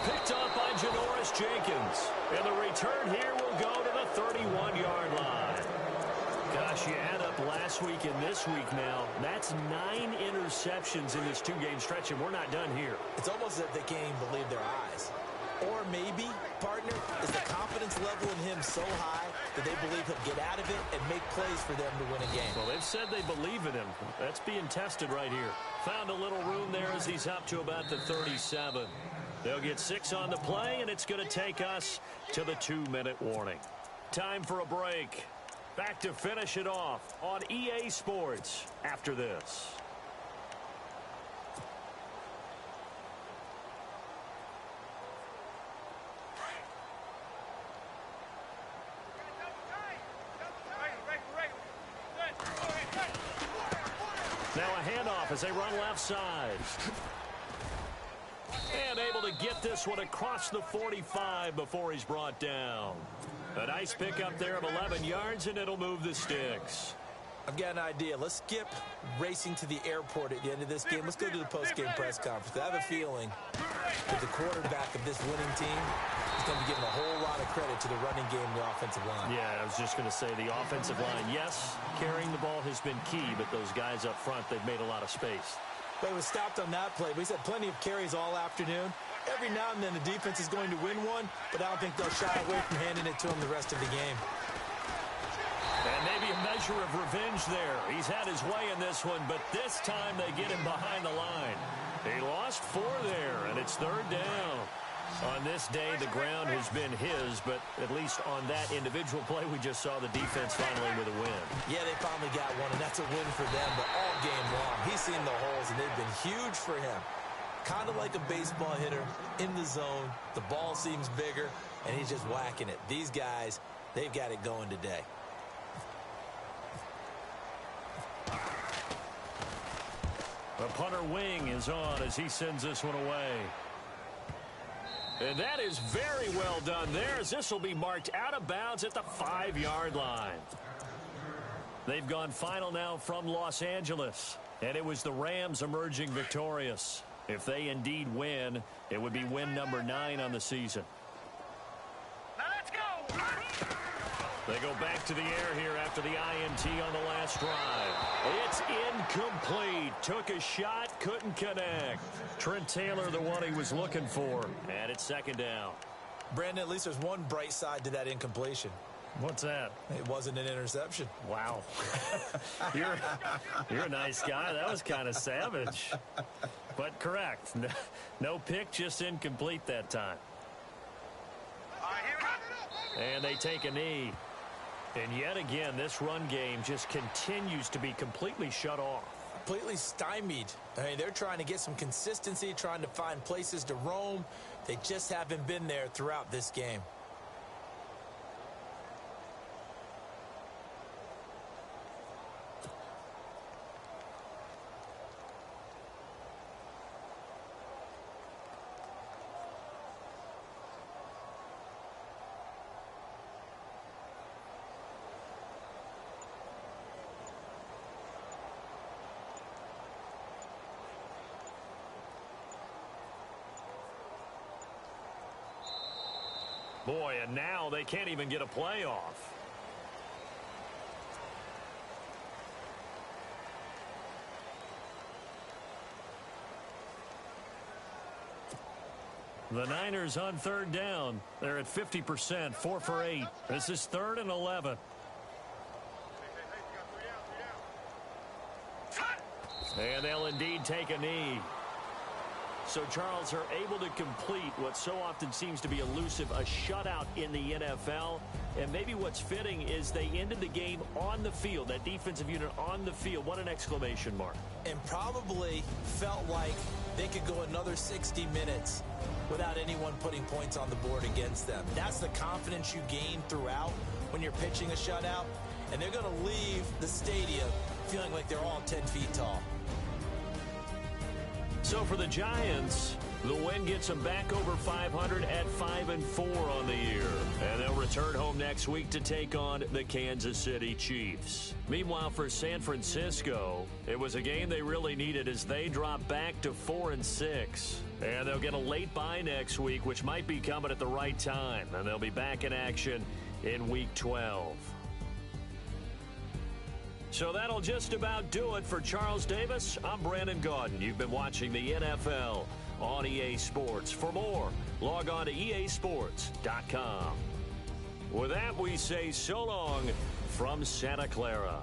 Picked up by Janoris Jenkins. And the return here will go to the 31-yard line. Gosh, you add up last week and this week now. That's 9 interceptions in this 2-game stretch, and we're not done here. It's almost as if they can't even believe their eyes. Or maybe, partner, is the confidence level in him so high that they believe he'll get out of it and make plays for them to win a game. Well, they've said they believe in him. That's being tested right here. Found a little room there as he's up to about the 37. They'll get 6 on the play, and it's going to take us to the 2-minute warning. Time for a break. Back to finish it off on EA Sports after this. Now a handoff as they run left side. And able to get this one across the 45 before he's brought down. A nice pickup there of 11 yards, and it'll move the sticks. I've got an idea. Let's skip racing to the airport at the end of this game. Let's go to the post-game press conference. I have a feeling that the quarterback of this winning team is going to be giving a whole lot of credit to the running game and the offensive line. Yeah, I was just going to say the offensive line, yes, carrying the ball has been key, but those guys up front, they've made a lot of space. But it was stopped on that play. We've had plenty of carries all afternoon. Every now and then the defense is going to win one, but I don't think they'll shy away from handing it to him the rest of the game. And maybe a measure of revenge there. He's had his way in this one, but this time they get him behind the line. He lost 4 there, and it's 3rd down. On this day, the ground has been his, but at least on that individual play, we just saw the defense finally with a win. Yeah, they finally got one, and that's a win for them, but all game long, he's seen the holes, and they've been huge for him. Kind of like a baseball hitter in the zone. The ball seems bigger, and he's just whacking it. These guys, they've got it going today. The punter wing is on as he sends this one away. And that is very well done there, as this will be marked out of bounds at the 5-yard line. They've gone final now from Los Angeles, and it was the Rams emerging victorious. If they indeed win, it would be win number 9 on the season. Now let's go. They go back to the air here after the INT on the last drive. It's incomplete. Took a shot, couldn't connect. Trent Taylor, the one he was looking for. And it's second down. Brandon, at least there's one bright side to that incompletion. What's that? It wasn't an interception. Wow. You're a nice guy. That was kind of savage. But correct. No pick, just incomplete that time. All right, here we go. And they take a knee. And yet again, this run game just continues to be completely shut off. Completely stymied. I mean, they're trying to get some consistency, trying to find places to roam. They just haven't been there throughout this game. Boy, and now they can't even get a playoff. The Niners on third down. They're at 50%, 4 for 8. This is 3rd and 11. And they'll indeed take a knee. So, Charles, are able to complete what so often seems to be elusive, a shutout in the NFL. And maybe what's fitting is they ended the game on the field, that defensive unit on the field. What an exclamation mark. And probably felt like they could go another 60 minutes without anyone putting points on the board against them. That's the confidence you gain throughout when you're pitching a shutout. And they're going to leave the stadium feeling like they're all 10 feet tall. So for the Giants, the win gets them back over 500 at 5-4 on the year. And they'll return home next week to take on the Kansas City Chiefs. Meanwhile, for San Francisco, it was a game they really needed as they drop back to 4-6. And they'll get a late bye next week, which might be coming at the right time. And they'll be back in action in Week 12. So that'll just about do it for Charles Davis. I'm Brandon Gaudin. You've been watching the NFL on EA Sports. For more, log on to easports.com. With that, we say so long from Santa Clara.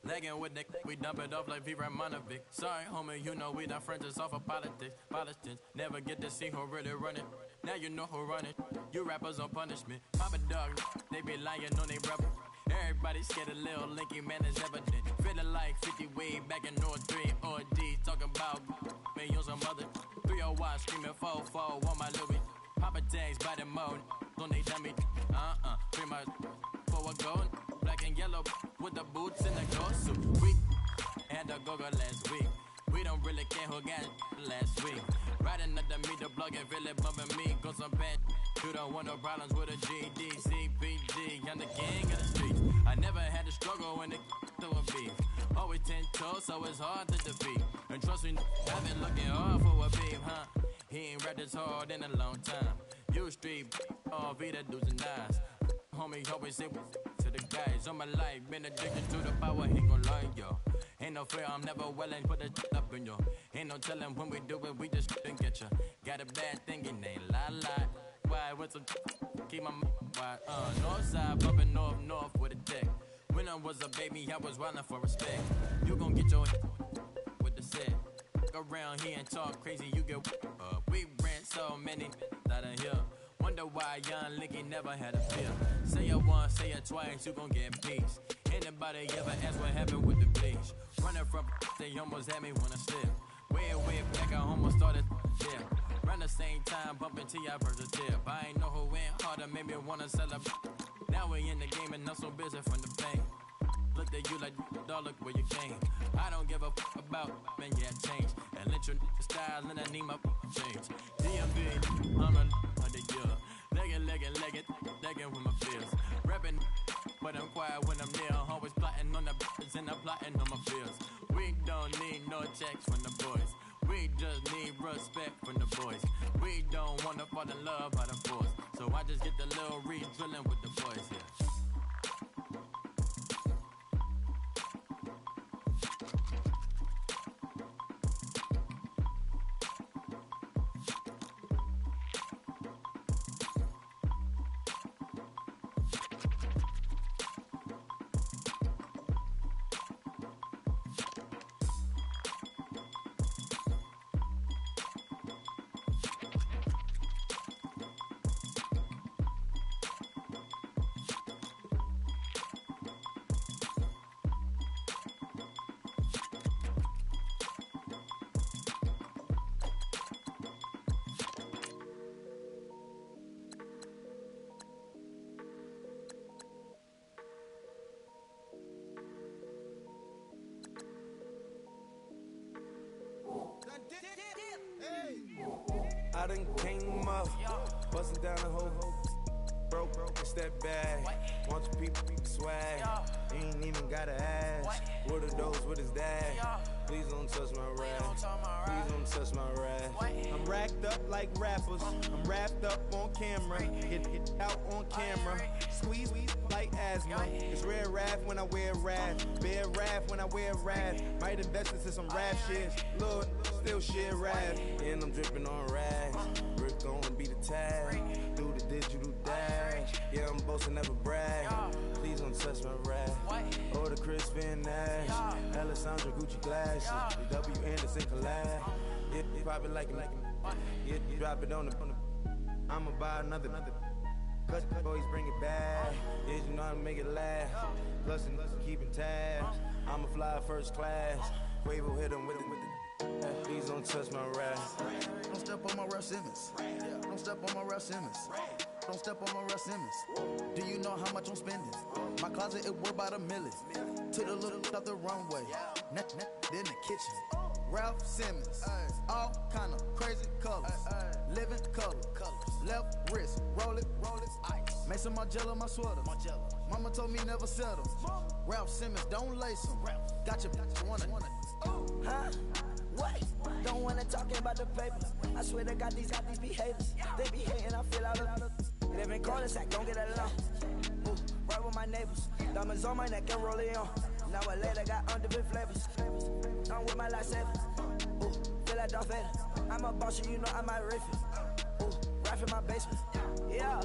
Lagging with the we dump it off like V-Ramanovic. Sorry, homie, you know we not friends, it's off of politics. Politics, never get to see who really run it. Now you know who run it. You rappers on punishment. Papa dog, they be lying on they rubber. Everybody scared a little linky, man, is evident. Feeling like 50 way back in 03 or D. Talking about me on some other 301 screaming 4-4 on my Louis. Papa tags by the mode, don't they dummy. Pretty much for a gold. Black and yellow with the boots and the ghost suit. We had a go-go last week. We don't really care who got last week. Riding under me, the blog and really bumping me. Go some bad. You don't want no problems with a GD, CPG. I'm the king of the streets. I never had to struggle when it to a beef. Always 10 toes, so it's hard to defeat. And trust me, I've been looking hard for a beef, huh? He ain't rapped this hard in a long time. You street, all Vita dudes and eyes. Homie, always say to the guys. On my life, been addicted to the power, ain't gon' lie, yo. Ain't no fear, I'm never willing, put the up in yo. Ain't no telling when we do it, we just didn't get ya. Got a bad thing, it ain't lie. Why, with some keep my wide, north side, bumping north with a dick. When I was a baby, I was wildin' for respect. You gon' get your with the set. Around here and talk crazy, you get we ran so many out of here. Wonder why young Linky never had a fear. Say it once, say it twice, you gon' get peace. Anybody ever ask what happened with the bleach? Running from they almost had me wanna slip. Way back, I almost started there. Around the same time, bumping till I burst a tip. I ain't know who went harder, made me wanna celebrate. Now we in the game and I'm so busy from the pain. Look at you like, dog, look where you came. I don't give a about, man, yeah, change. And let your style and I need my change. DMV, I'm a the year. Legging with my fears. Rapping, but I'm quiet when I'm near. Always plotting on the bitches and I'm plotting on my fears. We don't need no checks from the boys. We just need respect from the boys. We don't wanna fall in love by the force. So I just get the little re-drilling with the boys here. I done came up, bustin' down the whole broke, step back. Want your people swag, ain't even gotta ask. What are those, what is that? Please don't touch my rap, please don't touch my rap. I'm racked up like rappers, I'm wrapped up on camera. Get out on camera, squeeze like asthma. It's rare wrath when I wear wrath, bare wrath when I wear wrath. Might invest into some rap shit, Lord, still shit rap. And I'm dripping on rags, Rick gon' be the tag. Do the digital dash, yeah, I'm boasting, never brag. Please don't touch my rap, or the Chris Van Nash, Alessandra Gucci glasses, the W Anderson collab. Yeah, you pop it like it, yeah, you drop it on the. I'ma buy another. Cut boys bring it back. Yeah, you know how to make it last. Plus and keeping tabs. I'ma fly first class. Quavo hit him with it. Please don't touch my rap. Don't step on my Ralph Simmons. Don't step on my Ralph Simmons. Don't step on my Ralph Simmons. Do you know how much I'm spending? My closet, it worth about $1 million. To the little out the runway. Then the kitchen. Ralph Simmons. All kind of crazy colors. Living color. Left wrist. Roll it. Ice. Mason Margiela, my sweater. Mama told me never settle. Ralph Simmons, don't lace him. Got your wanna. Huh? What? Don't wanna talk about the papers. I swear to God, these behaviors. They be hating, I feel out of. Live in cul-de-sac, don't get along. Ooh, right with my neighbors. Diamonds on my neck and roll it on. Now I later got undefeated flavors. I'm with my lifesaver. Ooh, feel like Darth Vader. I'm a boss, you know I might riff it. Ooh, right in my basement. Yeah.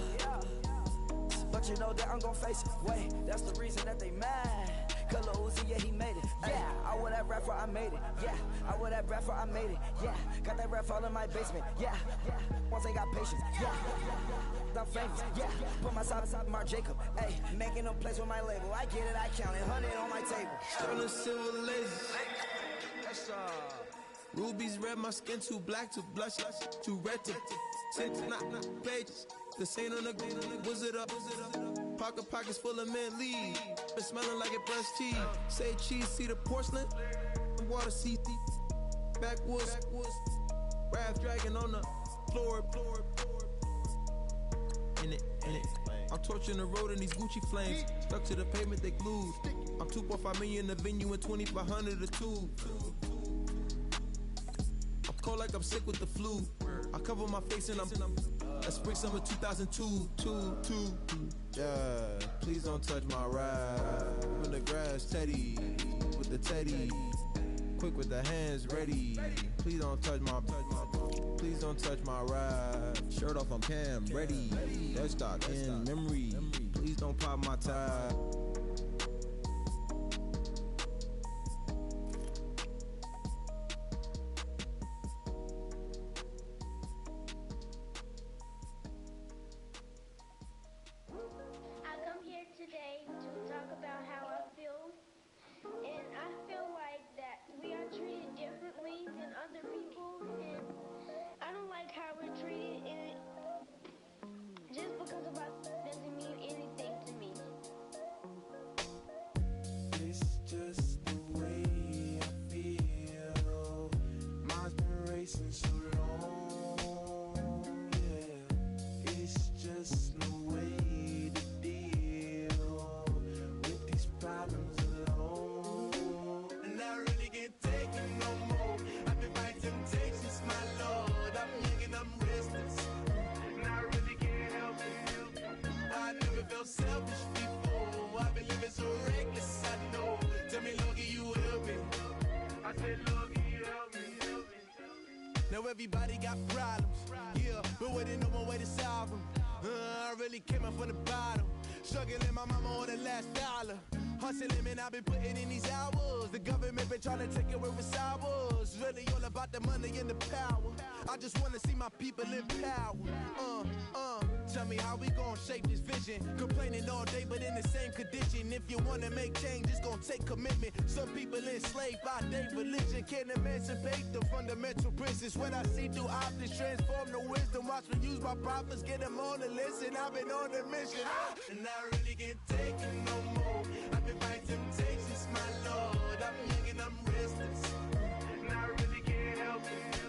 But you know that I'm gon' face it. Wait, that's the reason that they mad. Color Uzi, yeah, he made it. Yeah, I wear that rap for I made it. Yeah, I wear that rap for I made it. Yeah, got that rap all in my basement. Yeah, once I got patience. Yeah, I'm famous. Yeah, put myself inside Mark Jacob. Hey, making them plays with my label. I get it, I count it. 100 on my table. Turn the silver laser. Rubies red, my skin too black to blush, too red to tint, not pages. This ain't on the wizard up. Pockets full of mint leaves. Been smelling like it brushed teeth. Say cheese, see the porcelain. Water, see backwoods. Wrath dragging on the floor. In it. I'm torching the road in these Gucci flames. Stuck to the pavement, they glued. I'm 2.5 million in the venue and 2,500 a tube. I'm cold like I'm sick with the flu. I cover my face and I'm spring summer 2002. Yeah, please don't touch my ride. In the grass, Teddy, with the Teddy. Quick with the hands ready. Please don't touch my ride. Shirt off, I'm Cam, ready. Dead stock in memory. Please don't pop my tie. Everybody got problems, yeah, but we didn't know one way to solve them. I really came up from the bottom, struggling my mama on the last dollar. Hustling, man, I've been putting in these hours. The government been trying to take away with ours. Really all about the money and the power. I just want to see my people in power. Tell me how we gon' shape this vision. Complaining all day, but in the same condition. If you wanna make change, it's gon' take commitment. Some people enslaved by their religion can't emancipate the fundamental principles. When I see through optics, transform the wisdom. Watch me use my prophets, get them on the listen. I've been on a mission, and I really can't take it no more. I've been fighting temptations, my Lord. I'm young and I'm restless, and I really can't help it.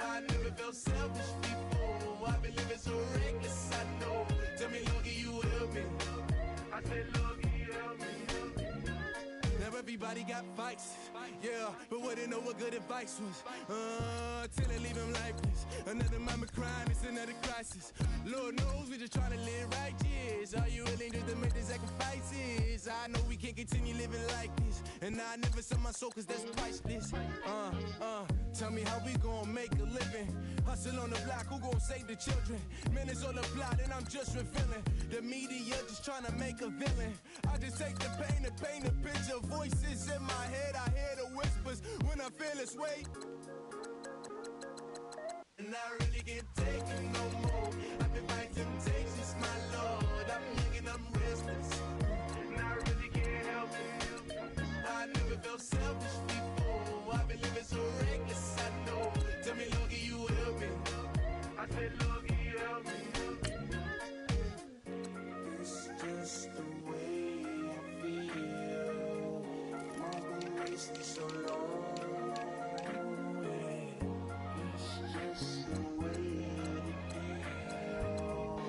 I never felt selfish before. I've been living so reckless, I know. Tell me, Lord, can you help me? I said, Lord, can you help me? Now everybody got fights, yeah, but wouldn't know what good advice was. Till they leave him lifeless. Another mama crying, it's another crisis. Lord knows we just trying to live righteous. Are you willing just to make the sacrifices? I know we can't continue living like this, and I never sell my soul cause that's priceless. Tell me how we gon' make a living. Hustle on the block, who gon' save the children? Minutes on the plot and I'm just revealing. The media just trying to make a villain. I just take the pain and paint a picture. Voices in my head, I hear the whispers when I feel this way. And I really can't take it no more. I've been fighting temptations, my Lord. I'm young and I'm restless, and I really can't help it. I never felt selfish before. I've been living so reckless, I know. Tell me, Lord, can you help me? I said, Lord, can you help me? It's just the way I feel. I've been wasting so long. It's just the way to deal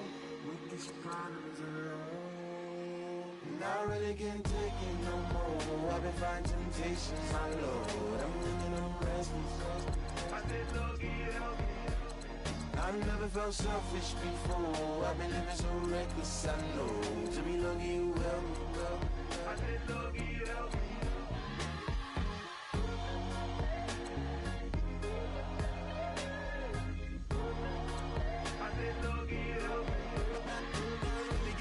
with these problems alone. And I really can't take it no more. I've been fighting temptations, my Lord. I'm living on restless. I said, Lord, can you help me? I've never felt selfish before. I've been living so reckless, I know. To be lucky you help me, girl. I said, Lord, can you help me? I said, Lord, can you help me? I really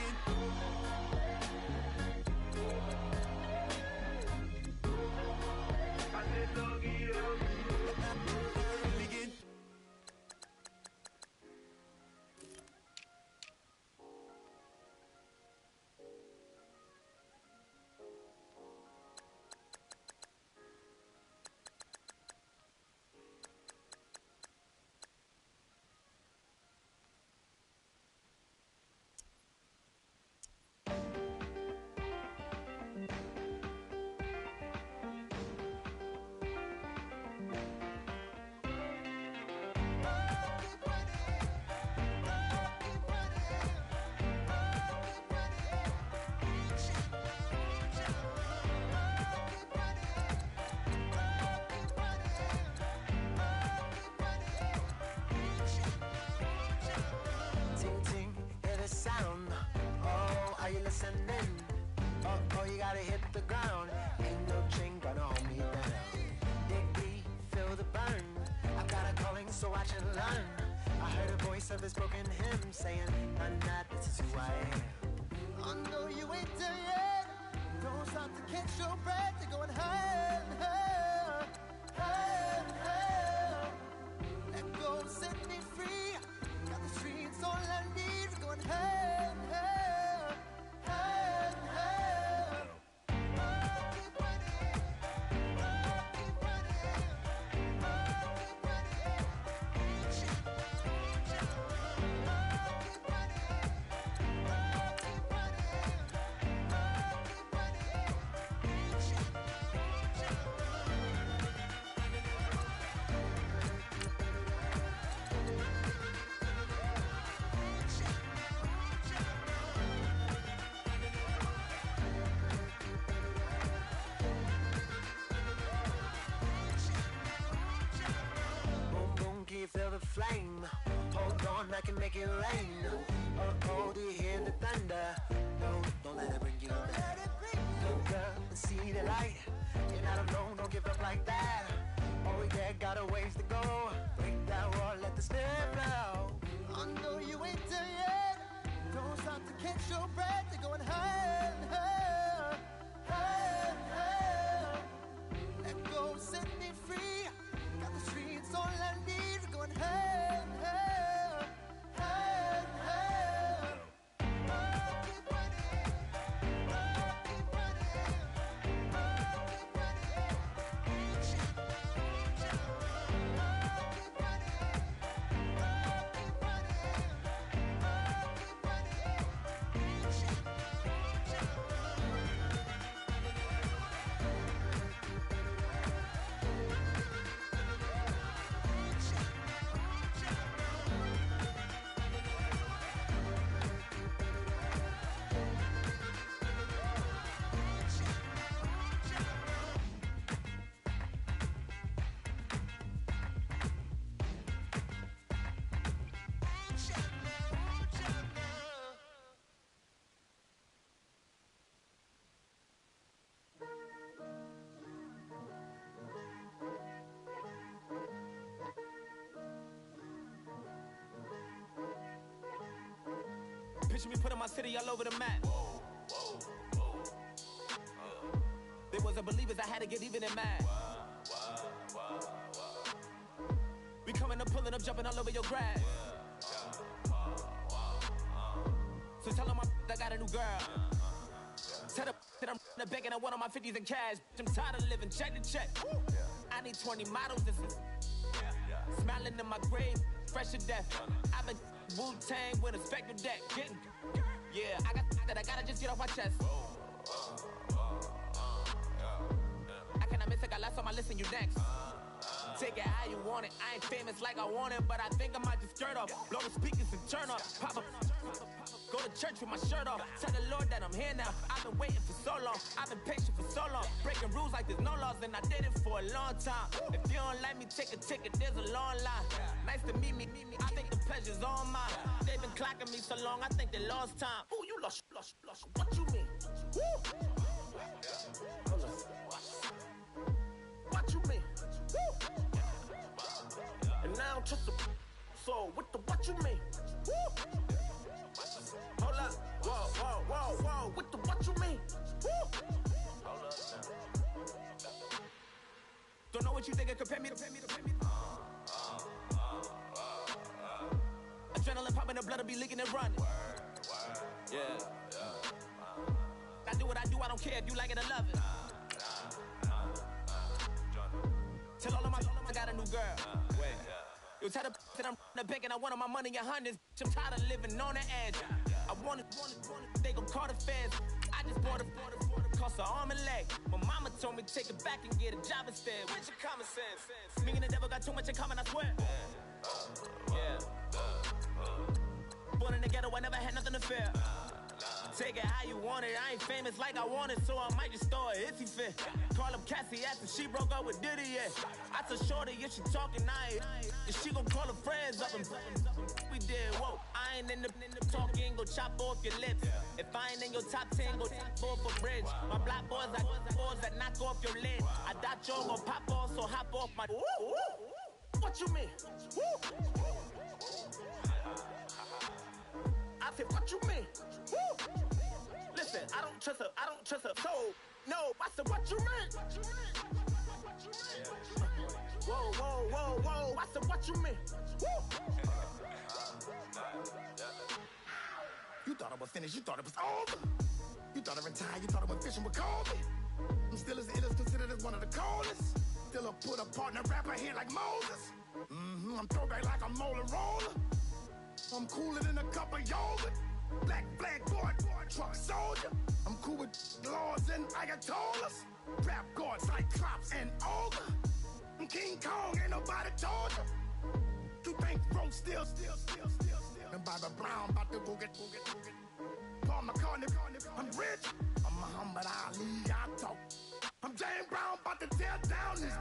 ascending. Oh, you gotta hit the ground. Ain't no chain gonna hold me down. Dig deep, feel the burn. I've got a calling, so watch and learn. I heard a voice of this broken hymn saying, I'm not, this is who I am. I know you ain't there yet. Don't stop to catch your breath. You're going higher, higher, higher, higher. Let go, set me free. Got the streets all I need. We're going higher, higher, higher, higher. Keep running, keep running, keep running. Feel the flame. Hold on, I can make it rain. Oh, do you hear the thunder? No, don't let it bring you down. Look up and see the light. You're not alone, don't give up like that. Oh yeah, got a ways to go. Break that wall, let the spirit flow. I know you ain't there yet. Don't stop to catch your breath. You're going higher, higher, higher, higher. Let go, set me free. Got the streets all I need. Going higher, higher, higher, higher. Keep running, keep running, keep running. Keep Picture me putting my city all over the map. They wasn't believers, I had to get even and mad. We coming up, pulling up, jumping all over your grass. So tell them I got a new girl. Tell them that I'm in the bank and I want all my 50s in cash. I'm tired of living check to check. I need 20 models. This is smiling in my grave, fresh to death. I've been Wu-Tang with a spectral deck. Getting, yeah, I got that. I gotta just get off my chest. I cannot miss it. Got last on my list and you next. Take it how you want it. I ain't famous like I want it, but I think I might just skirt off. Blow the speakers and turn off. Pop up. Go to church with my shirt off. Tell the Lord that I'm here now. I've been waiting for so long. I've been patient for so long. Breaking rules like there's no laws, and I did it for a long time. If you don't like me, take a ticket. There's a long line. Nice to meet me. I think the pleasure's all mine. They've been clocking me so long, I think they lost time. Ooh, you lost. What you mean? Woo! What you mean? Woo! And now I'm just a so with the what you mean? Woo! Hold up, whoa, with the what you mean? Woo! Hold up now. Don't know what you think it compare me to. Adrenaline popping, the blood will be leaking and running. Yeah. I do what I do, I don't care if you like it or love it. Tell all of my I got a new girl. Wait. You tell the that I'm in the bank and I want all my money in hundreds. I'm tired of living on the edge. I want it, they gon' call the feds. I just bought a cost an arm and leg. My mama told me take it back and get a job instead. Where's your common sense? Me and the devil got too much in common, I swear. Yeah. Born in the ghetto, I never had nothing to fear. Take it how you want it. I ain't famous like I want it, so I might just throw a iffy fit. Call up Cassie after she broke up with Diddy, yeah. I told Shorty if she talking, I ain't. If she gon' call her friends up and we did, whoa. I ain't in the talking, go chop off your lips. If I ain't in your top 10, go top off a bridge. My black boys that knock off your lid. I doubt you're gonna pop off, so hop off my. What you mean? I said, what you mean? Listen, I don't trust her. So, no, I said, what you mean? Whoa, I said, what you mean? You thought I was finished, you thought it was over. You thought I retired, you thought I went fishing with Kobe. I'm still as ill as considered as one of the coldest. Still a put a partner rapper here like Moses. I'm throwback like a molar roller. I'm cooler than a cup of yogurt. Black flag boy, truck soldier. I'm cool with laws and Ayatollahs. Rap gods like Klops and Olga. I'm King Kong, ain't nobody told you. You think Rome still. And Bobby Brown about to go get. Paul McCartney, I'm rich. I'm Muhammad Ali, I talk. I'm James Brown, about to tear down this.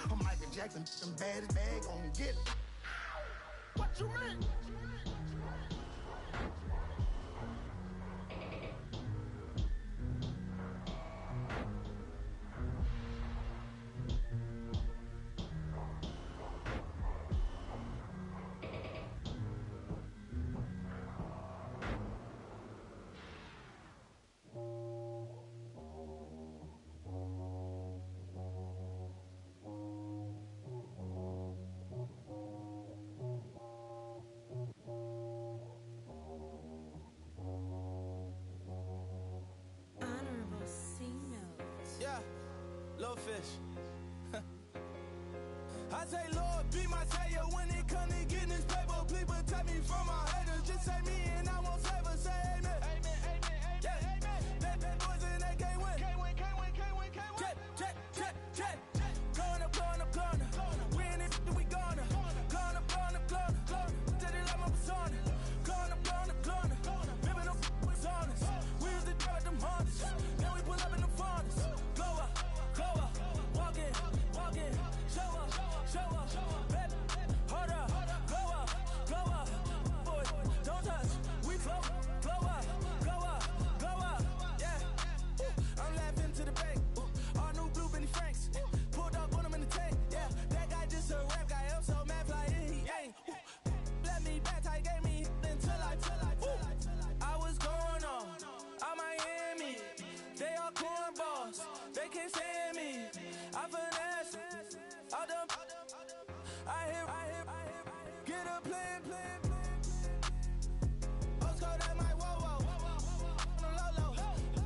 I'm Michael Jackson, some bad gon' get. What you mean? Little fish. I say, Lord, be my savior when it comes to getting this paper. Please protect me from my haters. Just say me and I won't save us. Say amen. Amen. That boys in that can't win. Check. Going up. We in it, we gonna. Going up. Did it like my persona. Going up. Ripping up was honest. We used to drive them Hondas. Then we pull up in the furnace. Glow up. Walking, show up, baby, hold up, glow up, boy, don't touch, we flow up, yeah, I'm laughing to the bank, all new blue Benny Franks, pulled up on him in the tank, yeah, that guy just a rap guy, I'm so mad flying, he ain't, let me back, I gave me until I was going on Miami, they all cornballs, they can't stand me. I finesse, all them. I hear, get a plan. Osco, that my whoa. On the low.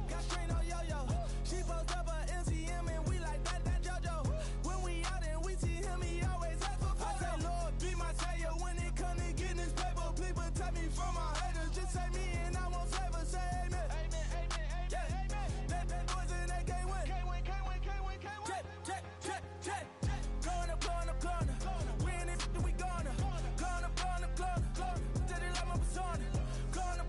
Got strain on yo-yo. She post up a MCM and we like that JoJo. When we out and we see him, he always has for photo. I say, Lord, be my savior when it comes to getting this paper. Please protect me from my haters. Just say me and I won't save us. Say amen. That boys in that can't win. Check. Going up. We in it, we gonna. Going up. Did it like my persona. Going up.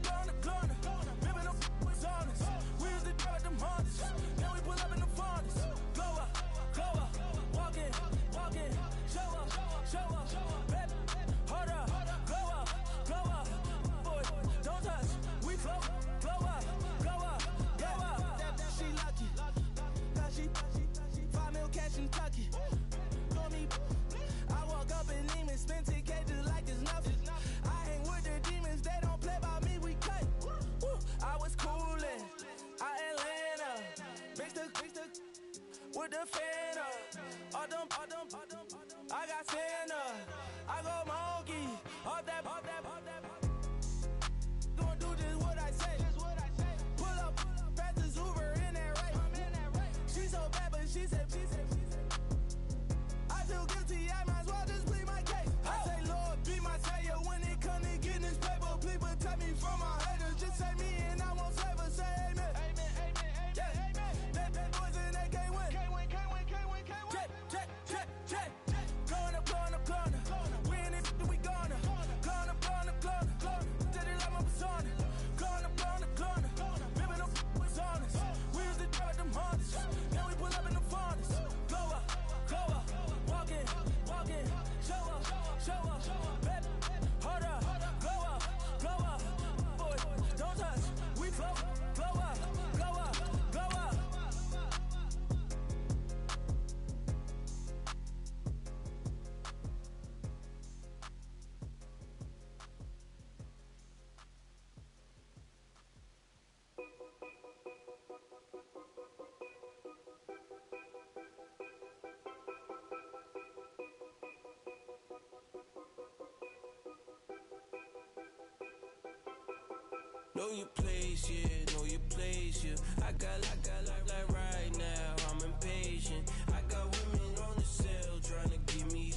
Ripping up was honest. We used to drive them Hondas. Then we pull up in the furnace. Glow up. Walking. Show up. Baby, hold up. Glow up. Boy, don't touch. We flow. Glow up. She lucky. Cause she 5 mil cash in Kentucky. I walk up in demons, spend 10K just like it's nothing. I hang with the demons, they don't play by me, we cut. I was coolin', Atlanta, mixed with the Fanta. All them, I got Santa, I go monkey, all that. Gonna do just what I say. Pull up, fast as Uber in that race. She so bad, but she said. I feel guilty, I might as well just plead my case. I say, Lord, be my savior when it comes to getting this paper. Please protect me from my haters. Just say me and I won't save us. Say amen. That boys in that can't win. Know your place, yeah, know your place, yeah. I got like right now, I'm impatient. I got women on the cell trying to give me.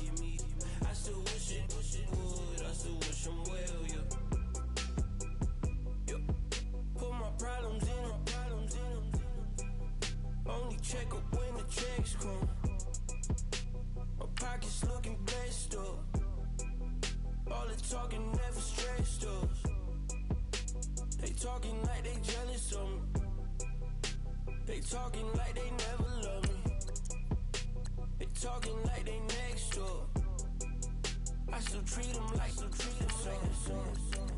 I still wish it would, I still wish them well, yeah. Put my problems in them. Only check up when the checks come. My pockets looking blessed up. All the talking never stressed us. They talking like they jealous of me. They talking like they never love me. They talking like they next door. I still treat them like so.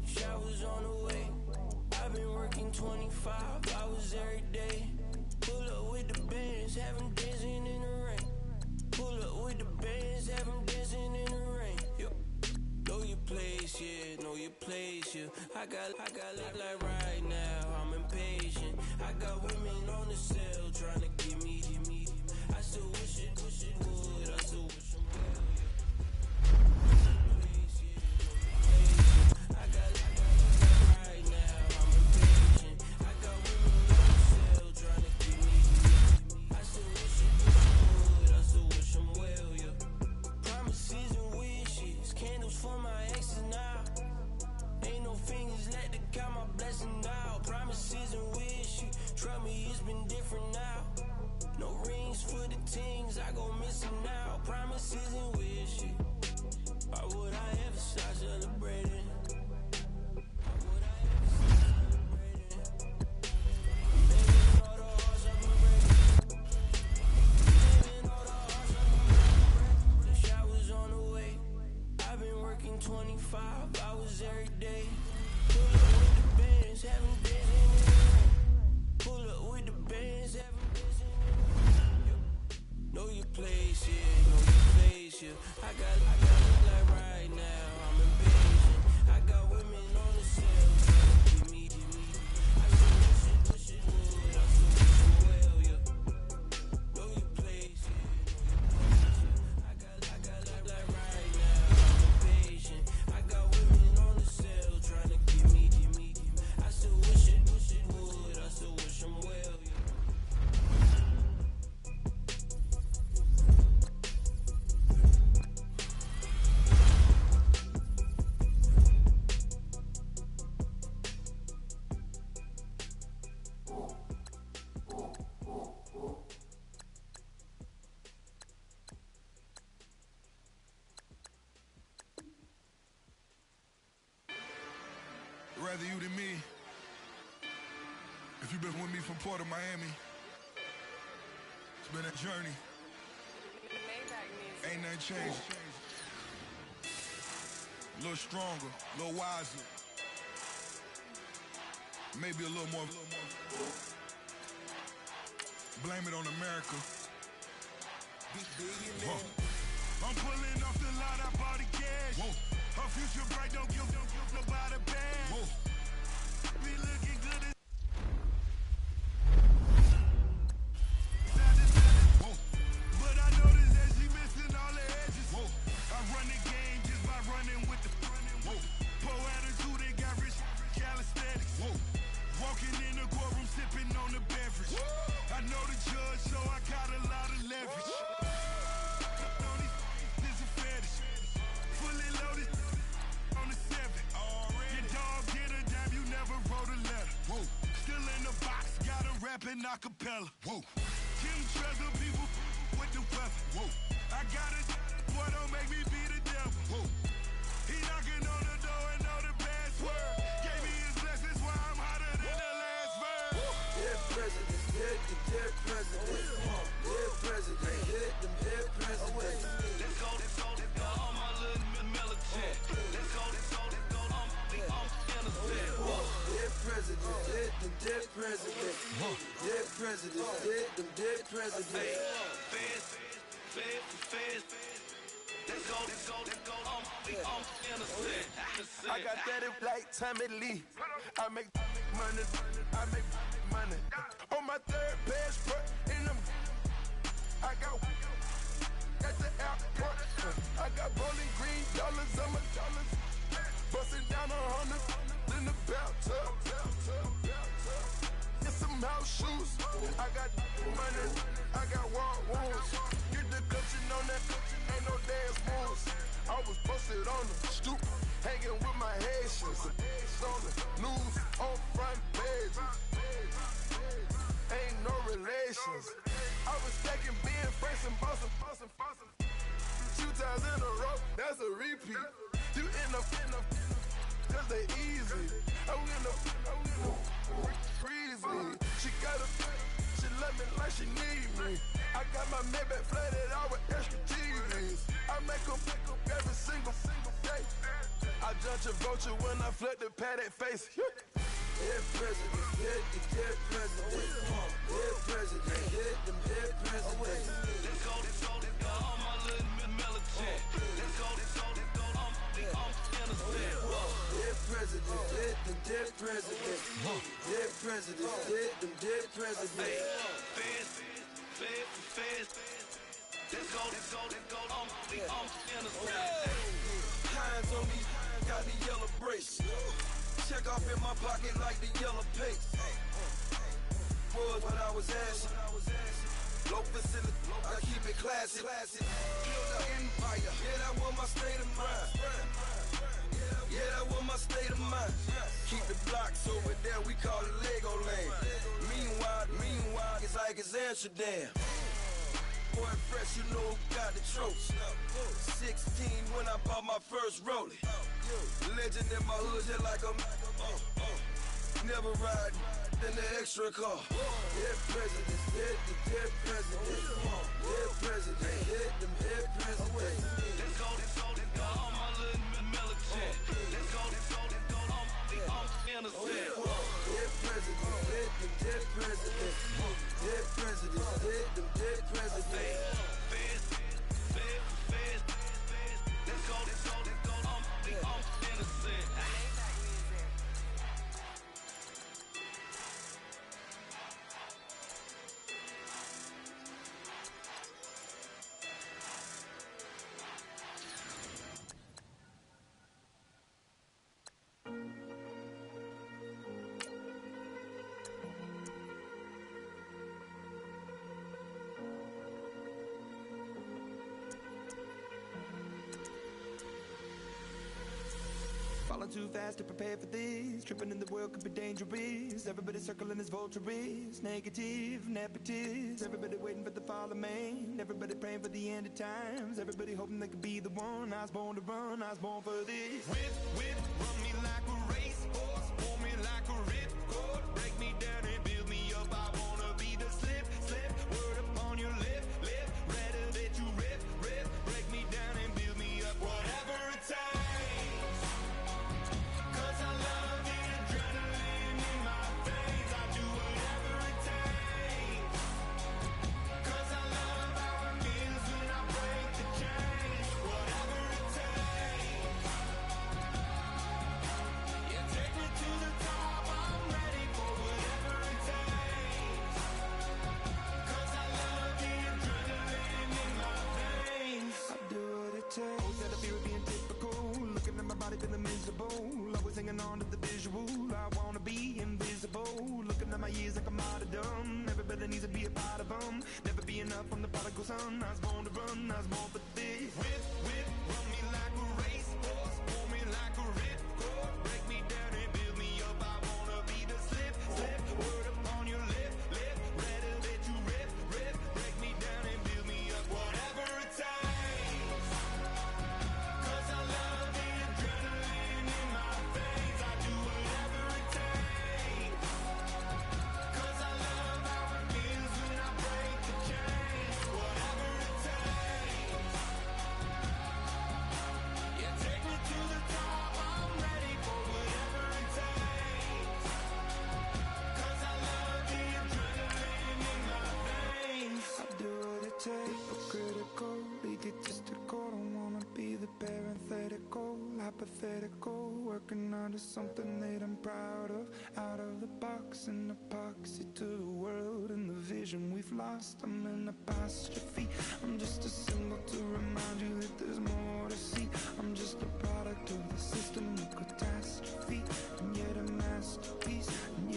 Showers on the way. I've been working 25 hours every day. Pull up with the bands, have them dancing in the rain. Pull up with the bands, have them dancing in the rain. Yo. Know your place, yeah, know your place, yeah. I got like right now, I'm impatient. I got women on the cell trying to give me. I still wish it would, I still wish them well, yeah. I got right now, I'm impatient. I got women on the cell trying to give me. I still wish it would, I still wish them well, yeah. Promises and wishes, candles for my exes now. Ain't no fingers let to count my blessing now. Promises and wishes, trust me, it's been different now. No rings for the things, I gon' miss them now. Promises and wishes, why would I ever stop celebrating? Why would I ever stop celebrating? Baby, all the hearts I've been breaking. Baby, all the hearts I've been breaking. The showers on the way. I've been working 25 hours every day. Pull up with the bands, having dancing in the rain. Pull up with the bands, having dancing in the rain. Know your place, yeah, know your place, yeah. I got like right now, I'm impatient. I got women on the cell trying to give me. I still wish it would, I still wish them well, yeah. Know your place, yeah, know your place, yeah. I got like right now, I'm impatient. I got women on the cell trying to give me. I still wish it would, I still wish them well, yeah. Rather you than me. If you've been with me from Port of Miami, it's been a journey. Ain't nothing changed. A little stronger, a little wiser. Maybe a little more. Blame it on America. I'm pulling off the lot, I bought the cash. Whoa. Her future bright, don't give nobody bad. Whoa. Be looking good as whoa. But I noticed that she missing all the edges. Whoa. I run the game just by running with the whoa. Poor attitude, they got rich calisthenics. Whoa. Walking in the courtroom, sipping on the beverage. Whoa. I know the judge, so I got a lot of leverage. This is fetish. Fully loaded on the 7. Your dog get a dime, you never wrote a letter. Whoa. Still in the box, got a rapping acapella. Whoa. Kim Treasure, people with the weapon. Whoa. I got it, boy, don't make me be the devil. Whoa. He knocking on the door and know the password. Gave me his blessings while I'm hotter than the last verse. Dead presidents, dead presidents. Dead presidents, dead presidents. Let's go, all my little militant. Let's go, I'm innocent. Dead presidents, dead presidents. Dead presidents, dead presidents. Feds. Let's go, I'm innocent. I got that like Tommy Lee. I make money. On my third passport, and I got at the airport. I got bowling green dollars on my dollars. Busting down 100 in the bathtub. Get some house shoes. I got money, I got walk wounds. Get the clutching on that, ain't no dance moves. I was posted on the stoop, hanging with my Haitians. On the news, on front pages. Ain't no relations. I was stacking being fresh and bustin'. 2 times in a row, that's a repeat. You end up, cause they easy. I'm in the breezy. She love me like she need me. I got my Maybach flooded out with extra TVs. I make them every single day. I judge a vulture when I flip the paddock face. Dead president, hit the dead president. Dead president, hit them dead presidents. Let's go, all my little militant. Let's go, I'm innocent. Dead president, hit them dead presidents. Dead president, hit them dead presidents. Fast. Let's go, I'm innocent. Hands on me, got the yellow brace. Check off in my pocket like the yellow paste. Was when I was asking. Low facility, I keep it classy. Build an empire, yeah, that was my state of mind. Yeah, that was my state of mind. Keep the blocks over there, we call it Lego Land. Meanwhile, it's like it's Amsterdam. Boy, fresh, you know who got the tropes. 16 when I bought my first rollie. Legend in my hood, just like a never ride in the extra car. Dead presidents, dead presidents. Dead presidents, hit them dead presidents. Let's go, all my little militant. Let's go, I'm innocent. Dead presidents, hit them dead presidents. Dead presidents, hit them dead presidents. Fast. Let's go, I'm innocent. Falling too fast to prepare for this. Tripping in the world could be dangerous. Everybody circling as vultures. Negative, nepotist. Everybody waiting for the fall of man. Everybody praying for the end of times. Everybody hoping they could be the one. I was born to run, I was born for this. Whip, run me like a racehorse. Pull me like a ripcord. Break me down and build me up. I wanna be the slip. Word upon your lip. Rather that you rip. Break me down and build me up. Whatever it takes. Feeling miserable, always hanging on to the visual. I wanna be invisible. Looking at my years like I'm out of dumb. Everybody needs to be a part of them. Never be enough from the prodigal son. I was born to run, I was born for this. Whip, run me like a racehorse. Pull me like a ripcord. Break me down and build me up. I wanna be the slip. Word upon your lip. Rather that you rip. Break me down and build me up. Whatever it takes. Hypocritical, egotistical. Don't wanna be the parenthetical, hypothetical. Working under something that I'm proud of. Out of the box, an epoxy to the world and the vision we've lost. I'm an apostrophe. I'm just a symbol to remind you that there's more to see. I'm just a product of the system of catastrophe, and yet a masterpiece. And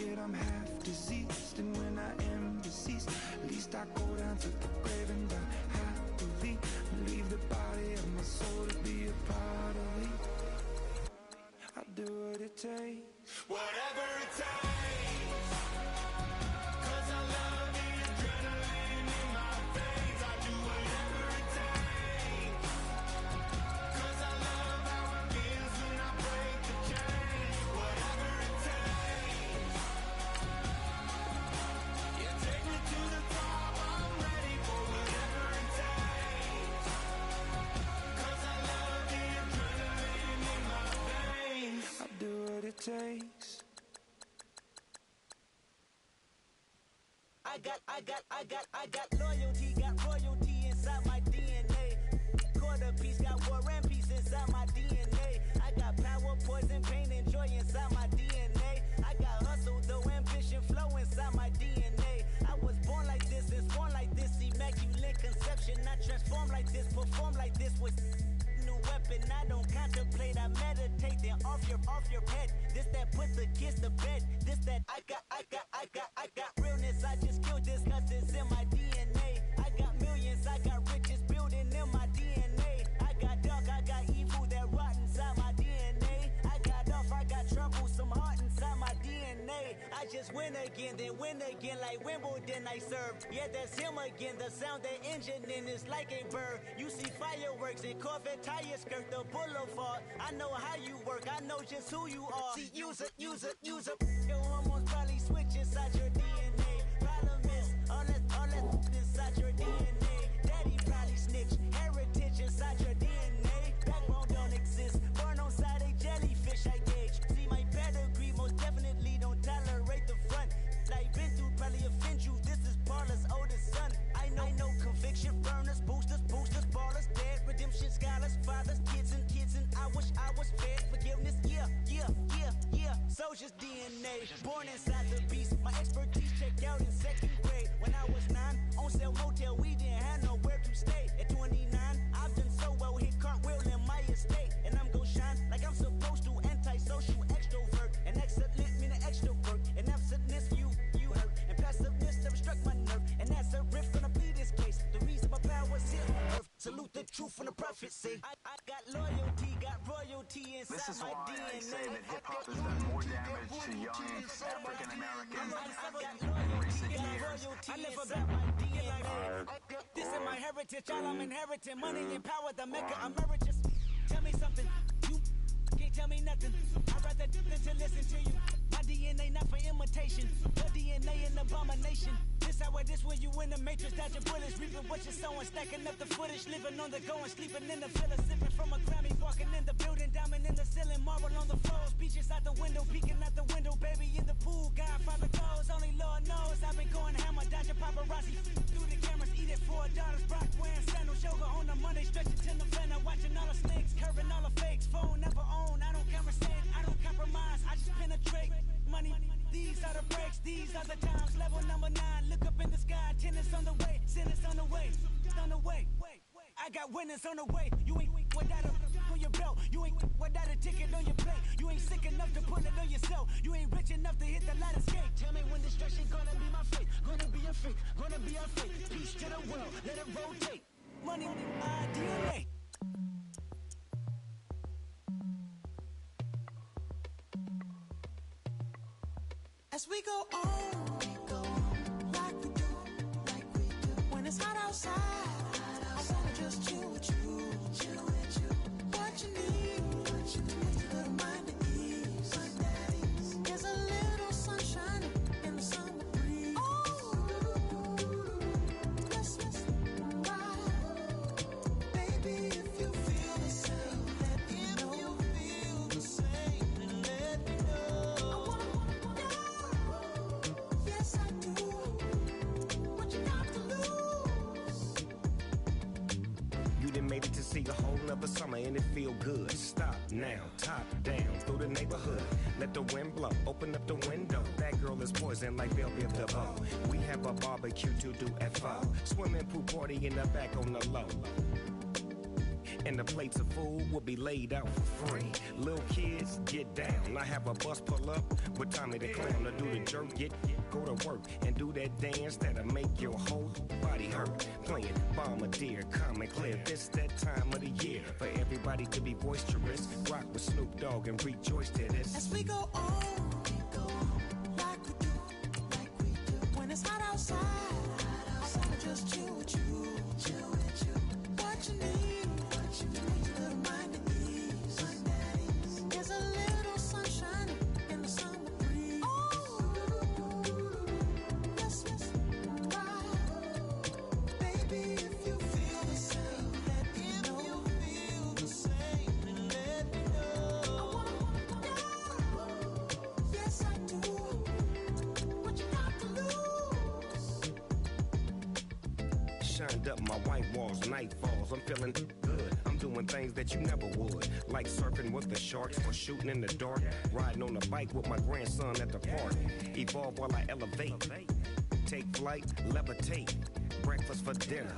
whatever it takes. 'Cause I love the adrenaline in my veins. I do whatever it takes. 'Cause I love how it feels when I break the chains. Whatever it takes. You take me to the top, I'm ready for whatever it takes. 'Cause I love the adrenaline in my veins. I'll do what it takes. I got loyalty, got royalty inside my DNA. Quarter piece, got war and peace inside my DNA. I got power, poison, pain, and joy inside my DNA. I got hustle, though, ambition, flow inside my DNA. I was born like this, and born like this, immaculate conception. I transform like this, perform like this with new weapon. I don't contemplate, I meditate, then off your head. This that put the kids to bed. This that I got realness. I just killed this 'cause it's in my DNA. I got millions, I got riches building in my DNA. I got dark, I got evil that rot inside my DNA. I got off, I got trouble, some heart inside my DNA. I just win again, then win again like Wimbledon I served. Yeah, that's him again. The sound that engine in is like a bird. You see fireworks and Corvette tires skirt the boulevard. I know how you work, I know just who you are. See, use it. Your hormones probably switch inside your DNA. Problem is, all that inside your DNA. Daddy probably snitch, heritage inside your DNA. Backbone don't exist, born on side a jellyfish I gauge. See my pedigree, most definitely don't tolerate the front. I've been through probably offend you, this is Paula's oldest son. I know conviction, burners, boosters, ballers, dead, redemption, scholars, fathers, kids and I wish I was fed forgiveness, yeah. Soldier's DNA, born inside the beast. My expertise checked out in second grade. When I was 9, on sale motel, we didn't have nowhere to stay. At 29, I've done so well, hit cartwheel in my estate. And I'm gon' shine like I'm supposed to, antisocial extrovert. And excellent meaning extra work. And absentness, you hurt. And passiveness never struck my nerve. And that's a riff gonna be this case. The reason my power's here on earth. Salute the truth from the prophecy. I got loyalty, got royalty inside This is my why DNA. I say that hip-hop has done more damage to young African Americans in recent years. I live about my DNA. This is my heritage, all I'm inheriting. Money and power, the maker emeritus. Tell me something, you can't tell me nothing. I'd rather do than to listen to you. My DNA not for imitation, your DNA an abomination. This how it is when you in the matrix, dodging bullets, reaping what you're sowing, stacking up the footage, living on the go and sleeping in the villa, sipping from a Grammy, walking in the building, diamond in the ceiling, marble on the floors, beaches out the window, peeking out the window, baby in the pool, Godfather goes, only Lord knows, I've been going hammer, dodging paparazzi, through the cameras, eating $4, Brock wearing sandals, yoga on a Monday, stretching till November, watching all the snakes, curving all the fakes, phone never own, I don't conversate, I don't compromise, I just penetrate, money, these are the breaks, these are the times, level number 9, look up in the sky, tennis on the way, sentence on the way, I got winners on the way, you ain't without a on your belt, you ain't without a ticket on your plate, you ain't sick enough to put it on yourself, you ain't rich enough to hit the ladder skate, tell me when destruction gonna be my fate, gonna be a fate, gonna be a fate, peace to the world, let it rotate, money, DNA. As we go on, like we do, when it's hot outside, I wanna just chill with you, what you need, a little mind at ease, there's a little sunshine in the summer breeze, let's ride, baby, if you feel the same, let me know, let me know, yes I do, what you got to lose. You done made it to see a whole nother summer and it feel good. Stop now, top down through the neighborhood. Let the wind blow, open up the window. That girl is poison like Belleville DeVoe. We have a barbecue to do at 4. Swimming pool party in the back on the low. And the plates of food will be laid out for free. Little kids, get down. I have a bus pull up with Tommy the Clown to do the jerk. Go to work and do that dance that'll make your whole body hurt. Playing Bombardier, Common Clear. This that time of the year for everybody to be boisterous. Rock with Snoop Dogg and rejoice to this. As we go on, shined up my white walls, night falls. I'm feeling good. I'm doing things that you never would, like surfing with the sharks or shooting in the dark, riding on a bike with my grandson at the park. Evolve while I elevate, take flight, levitate, breakfast for dinner.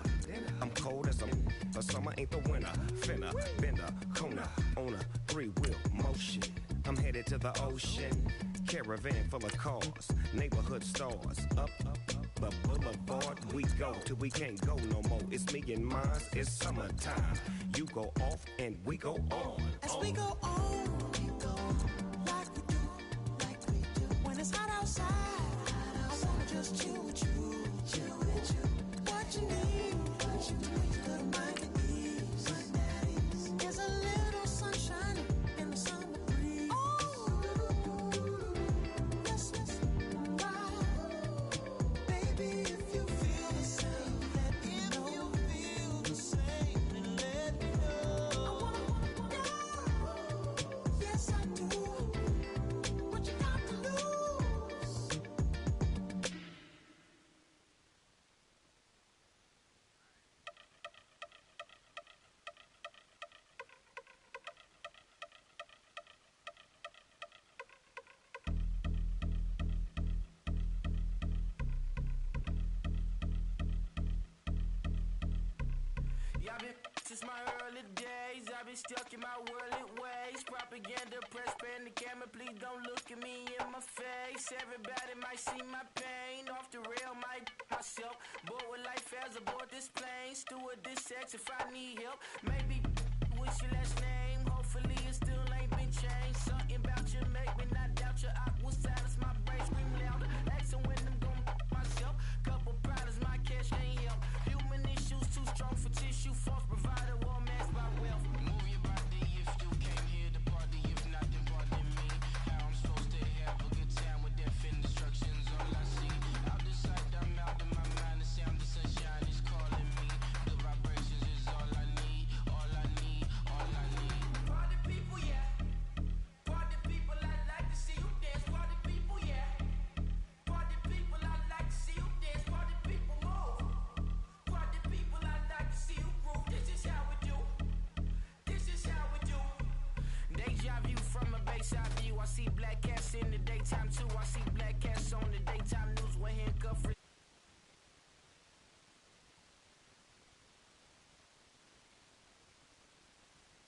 I'm cold as a summer ain't the winter. Finna, bender, Kona, on a 3-wheel motion. I'm headed to the ocean, caravan full of cars, neighborhood stars. Up the boulevard we go till we can't go no more. It's me and mine, it's summertime. You go off and we go on. As we go on, like we do. When it's hot outside, I wanna just chill with you. What you need, little mind at ease. There's a little sunshine in the summer breeze. Yes, baby, if you feel the same, let me know. If you feel the same, then let me know. I wanna know. Yes, I do. What you got to lose? I've been since my early days, I've been stuck in my worldly ways. Propaganda, press, pan the camera, please don't look at me in my face. Everybody might see my pain, off the rail, might myself. Bored with life as aboard this plane, steward this sex if I need help. Maybe